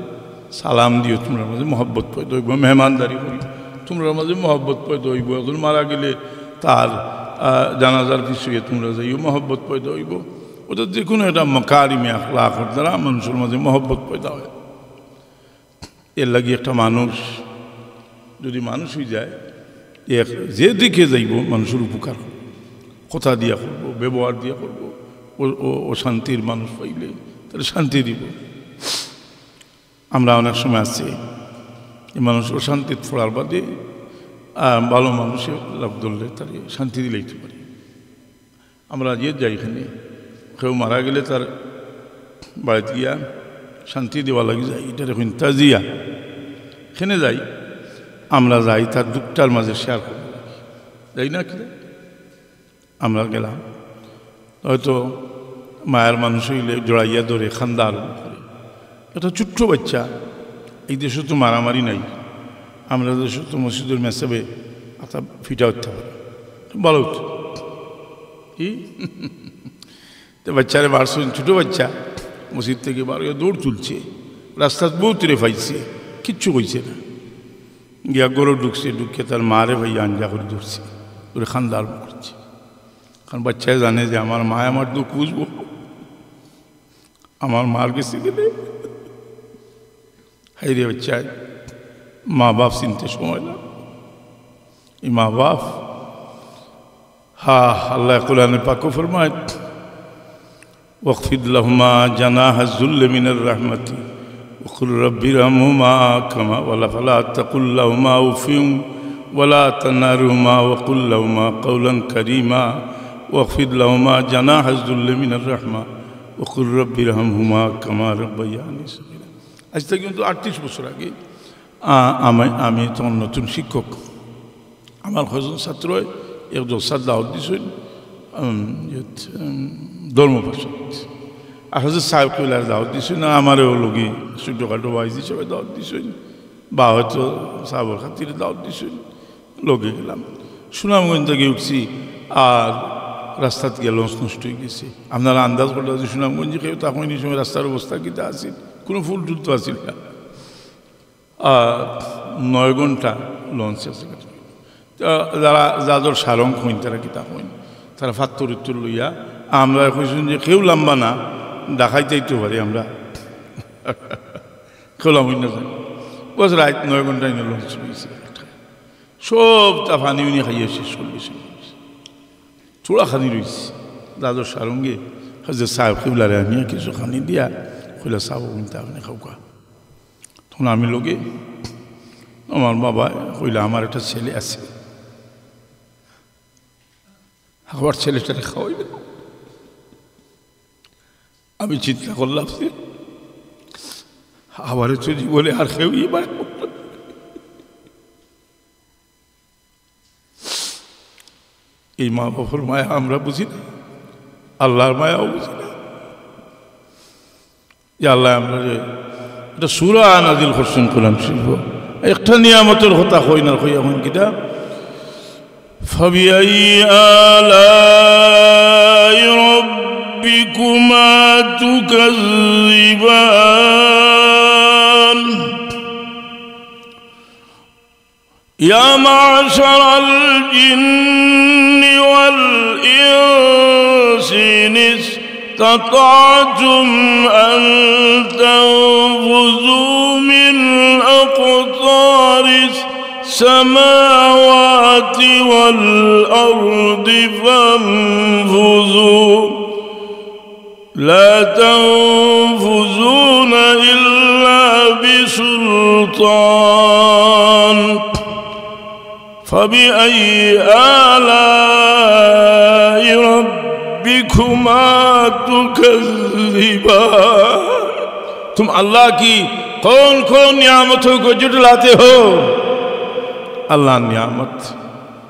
সালাম দিও। তোমরা মাঝে মহব্বত পয়দা হইব, মেহমানদারি করি তোমরা মাঝে মহব্বত পয়দা হইব। একজন মারা গেলে তার জানাজার পিছিয়ে তোমরা যাইও, মহব্বত পয়দা হইব। ওটা যে কোনো একটা মাকারিমে আখলাকের দ্বারা মানুষের মাঝে মহব্বত পয়দা হয়। এর লাগি একটা মানুষ যদি মানুষ হয়ে যায় যে দিকে যাইব মানুষের উপকার করব, কথা দিয়া করব, ব্যবহার দিয়া করব। ও শান্তির মানুষ পাইলে তাহলে শান্তি দিব। আমরা অনেক সময় আছি এই মানুষ অশান্তির ফোড়ার বাদে ভালো মানুষে লাভ ধরলে তার শান্তি দিলেইতে পারি। আমরা যে যাই এখানে কেউ মারা গেলে তার বাড়িতে গিয়া শান্তি দেওয়া লাগে যাই, এটা এখন তাজিয়া এখানে যাই, আমরা যাই তার দুঃখটার মাঝে শেয়ার করব যাই না কি। আমরা গেলাম হয়তো মায়ের মানুষ হইলে জড়াইয়া ধরে খান্দা আরম্ভ করে। একটা ছোট্ট বাচ্চা, এই দেশে তো মারামারি নাই, আমরা দেশে তো মসজিদের মেসাবে আতা ফিটা উঠতে পারে ভালো হতো কি। তো বাচ্চারে বাড়ছে, ছোটো বাচ্চা মসজিদ থেকে বার দৌড় তুলছে, রাস্তায় বহুত রে পাইছে, কিচ্ছু কইছে না। গিয়া গরু ঢুকছে, ঢুকে তার মারে ভাই আঞ্জা করে ধরছে, ওরে খান্দা আরম্ভ করছে। কারণ বাচ্চায় জানে যে আমার মা আমার দুঃখ বুঝবো, আমার মার গেছে গেলে হাই রে বাচ্চায় মা বাপ চিনতে সময় না। এই মা বাপ আল্লাহ কোরআনে পাকে ফরমায় ওয়াকফিদ লাহুমা জানাহা যুল্লি মিনার রাহমাতি ওয়া কুল রাব্বি রহমহুমা কামা ওয়ালা ফালা তাকুল লাহুমা উফিন ওয়ালা তানহারহুমা ওয়া কুল লাহুমা কাওলান কারীমা ওয়াকফিদ লাহুমা জানাহা যুল্লি মিনার রাহমা ওয়া কুল রাব্বি রহমহুমা কামা রাব্বায়ানি সগীরা। আজ থেকে কিন্তু 38 বছর আগে আমি তখন নতুন শিক্ষক, আমার কয়েকজন ছাত্র একজন স্যার দাওয়াত দিয়েছেন ধর্মপাশা আসলে সাহেব কইলার দাওয়াত দিয়েছেন, আমারও লগি ছোটোখাটো ভাইজ হিসেবে দাওয়াত দিয়েছেন, বা হয়তো সাহেবের খাতিরে দাওয়াত দিয়েছেন, লগে গেলাম। সুনামগঞ্জ থেকে উঠছি আর রাস্তাত গিয়ে লঞ্চ নষ্ট হয়ে গেছে। আপনারা আন্দাজ করলে যে সুনামগঞ্জে কেউ তখন এই সময় রাস্তার অবস্থা কিতা আছিল, কোনো ফুল টুল তো আসিল না। 9 ঘন্টা লঞ্চ আছে যারা যাদের সারং হইন তারা কিতা হইন তারা ফাত্তর উত্তর লইয়া আমরা কইছেন যে কেউ লম্বা না দেখাইতেইতে পারি আমরা খেলাম হইন না যাই বস রাত 9 ঘন্টা লঞ্চ হয়েছে সব তা পানি উনি খাইয়ে শেষ করলেছে চূড়া খানি রয়েছে দাদর সারঙ্গে হাজার সাহেব কেবলারে আমি কিছু খানি দিয়া কইলা চাব কিন্তু আপনি খাওকা তখন আমি লোকে আমার বাবা কইলা আমার একটা ছেলে আছে আবার ছেলেটারে খাওয়াইবে আমি চিন্তা করলাম আবার যদি বলে আর কেউ এই মা বাবার মায়া আমরা বুঝি না আল্লাহর মায়াও বুঝি না আল্লাহ আমরা এটা সূরা নাজিল করছেন কোরআন শরীফ একটা নিয়ামতের কথা কই না কই এখন কিটা ফাবিআই আলাই রাব্বিকুমা তুকাযিবান ইয়া মা'শারাল জিন্নি ওয়াল ইনসি استطعتم أن تنفذوا من أقطار السماوات والأرض فانفذوا لا تنفذون إلا بسلطان فبأي آلاء ربكما تكذبان तुम अल्लाह की कौन कौन नियामतों को जुटलाते हो अल्लाह नियामत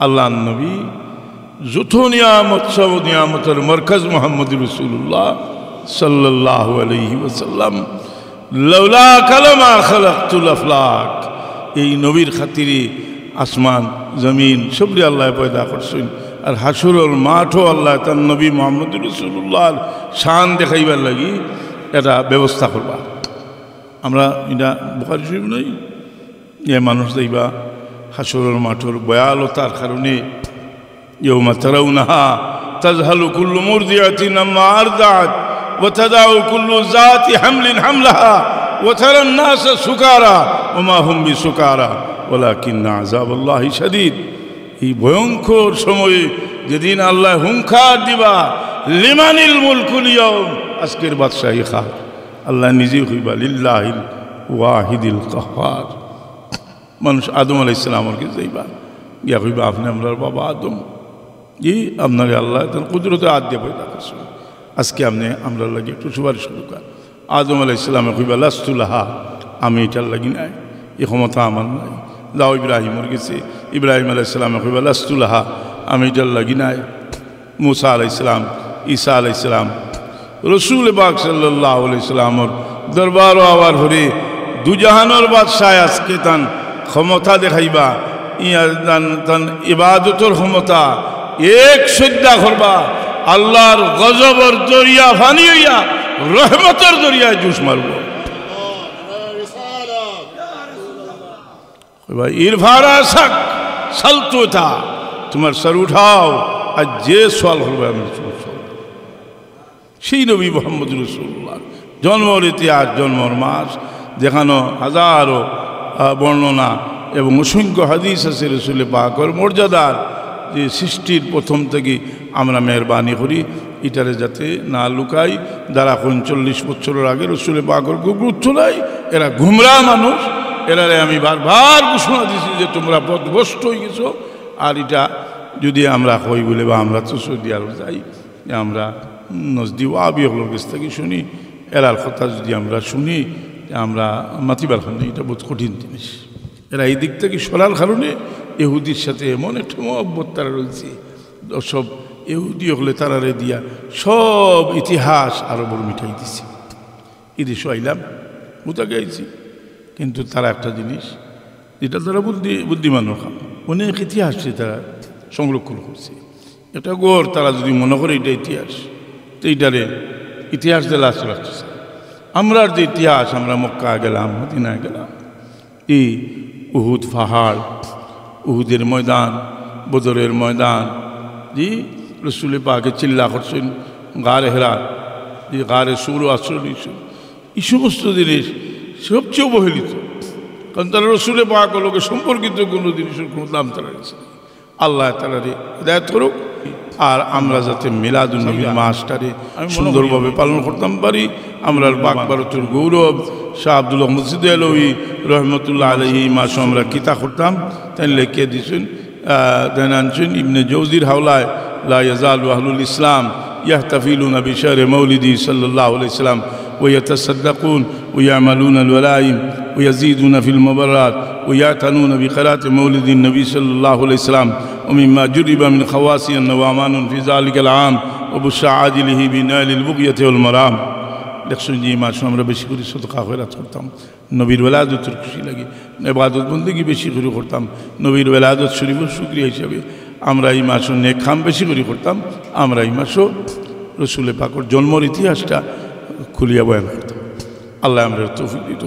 अल्लाह नबी जुतो नियामत सब नियामत और मरकज मोहम्मद रसूलुल्लाह सल्लल्लाहु अलैहि वसल्लम लौला कलमा खलक़तुल अफलाक এই নবীর খাতিরে আসমান জমিন সবই আল্লাহ পয়দা করছেন আর হাসরের মাঠও আল্লাহ তার নবী মুহাম্মদ রাসূলুল্লাহর শান দেখাইবার লাগি এটা ব্যবস্থা করবা আমরা এটা বুখারী শরীফ নাই যে মানুষ যাইবা হাসরের মাঠের ভয়ালতার কারণে ইয়াউমা তারাউনাহা তাযহালু কুল্লু মুরদিআতিন আম্মা আরদাআত ওয়া তাদাউ কুল্লু যাতি হামলিন হামলাহা ওয়া তারান নাসা সুকারা ওয়া মা হুম বিসুকারা ওয়ালাকিন্না আযাবাল্লাহি শাদীদ এই ভয়ঙ্কর সময়ে যেদিন আল্লাহ হুঙ্কার দিবা লিমানিল মুলকুল ইয়াউম আজকের বাদশাহী খার আল্লাহ নিজে হইবা লিল্লাহিল ওয়াহিদিল কাহ্হার মানুষ আদম আলাইহিস সালামের কাছে যাইবা ইয়া হইবা আপনি আমরার বাবা আদম এই আপনারে আল্লাহ তার কুদরতে হাত দিয়ে পয়দা করছেন আজকে আপনি আমরার লাগি একটু সুপারিশ করুকা আদম আলাইহিস সালামে কইবা লাস্তু লাহা আমি এটার লাগি নাই এই ক্ষমতা আমার নাই যাও ইব্রাহিমের কাছে ইব্রাহিম আলাইহিস সালামে কইবা লাস্তু লাহা আমি এটার লাগি নাই মুসা আলাইহিস সালাম ঈসা আলাইহিস সালাম রসুল পাক সাল্লাল্লাহু আলাইহি সাল্লামের দরবার আওয়ার হরে দুজাহানের বাদশাহ আজকে তান ক্ষমতা দেখাইবা ইয়া তান ইবাদতের ক্ষমতা এক শ্রদ্ধা করবা আল্লাহর গজবের দরিয়া ফানি হইয়া রহমতের দরিয়ায় জুস মারব কইবা ইরফারা সাক সালতু তা তোমার সর উঠাও আর যে সওয়াল করবে আমি সেই নবী মুহাম্মদ রাসূলুল্লাহ জন্মের ইতিহাস জন্মের মাস যেখানে হাজারো বর্ণনা এবং অসংখ্য হাদিস আছে রসুল পাকের মর্যাদার যে সৃষ্টির প্রথম থেকে আমরা মেহরবানি করি এটারে যাতে না লুকাই যারা 39 বছরের আগে রসুল পাকের গুরুত্ব নাই এরা গুমরা মানুষ এরারে আমি বারবার ঘোষণা দিছি যে তোমরা পথভ্রষ্ট হয়ে গেছো আর এটা যদি আমরা কই বলে বা আমরা তো সৌদি আরব যাই আমরা নজদি ওয়াবিহলোর কাছ থেকে শুনি এরার কথা যদি আমরা শুনি আমরা মাতিবার কারণে এটা বহুত কঠিন জিনিস এরা এই দিক থেকে সরার কারণে ইহুদির সাথে এমন একটা মহব্বত তারা রয়েছে সব ইহুদি হলে তারারে দিয়া সব ইতিহাস আরবর মিঠাই দিছে এদেশে আইলাম ওটাকে আইছি কিন্তু তারা একটা জিনিস যেটা তারা বুদ্ধিমান রাখা অনেক ইতিহাস তারা সংরক্ষণ করছে এটা গড় তারা যদি মনে করে এটা ইতিহাস তো এইটারে ইতিহাস দিয়ে লাশ রাখছে আমরা যে ইতিহাস আমরা মক্কা গেলাম মদিনায় গেলাম এই উহুদ পাহাড় উহুদের ময়দান, বদরের ময়দান, জি রসুল পাকে চিল্লা করছেন, গারে হেরাত, যে গারে সুর আশ্রয় নিয়েছেন, এই সমস্ত জিনিস সবচেয়ে অবহেলিত। কারণ তারা রসুল পাক লোকে সম্পর্কিত কোনো জিনিসের কোনো দাম তারা গেছে। আল্লাহ তালারে হিদায়াত করুক। আর আমরা যাতে মিলাদুন নবীর মাসটারে সুন্দরভাবে পালন করতাম পারি। আমরা বাক ভারতের গৌরব শাহ আব্দুল মসজিদ আলভী রহমতুল্লাহ আলহী মাস আমরা কিতা করতাম তাই লেখে দিয়েছেন, দেন আনছেন ইবনে জৌজির হাওলায় লা ইয়াজালু আহলুল ইসলাম ইয়াহতাফিলুনা বিশাহরি মৌলিদি সাল্লাল্লাহু আলাইহি ওয়াসাল্লাম ওয়া ইয়াতাসাদ্দাকুন ওয়া ইয়ামালুনা আল-ওয়ালাইম ওয়া ইয়াজিদুনা ফিল মুবাররাত ওয়া ইয়াতানুনা বিকিরাতি মৌলিদিন নবী সাল্লাল্লাহু আলাইহি ওয়াসাল্লাম ওয়া মিম্মা জুরিবা মিন খাওয়াসি ওয়ামানুন ফি যালিকাল আম ওয়া বুশরা আজিলিহি বিনাইলিল বুগয়াতি ওয়াল মারাম। দেখছেন যে এই মাসে আমরা বেশি করে সদকা খয়রাত করতাম, নবীর ওয়ালাদতের খুশি লাগে, ইবাদত বন্দেগী বেশি করে করতাম, নবীর ওয়ালাদত শরীফের শুকরিয়া হিসাবে আমরা এই মাসও নেক কাম বেশি করে করতাম। আমরা এই মাসও রসুল পাকের জন্মর ইতিহাসটা খুলিয়া বয়ান করতাম। আল্লাহ আমরা তৌফিক দিত।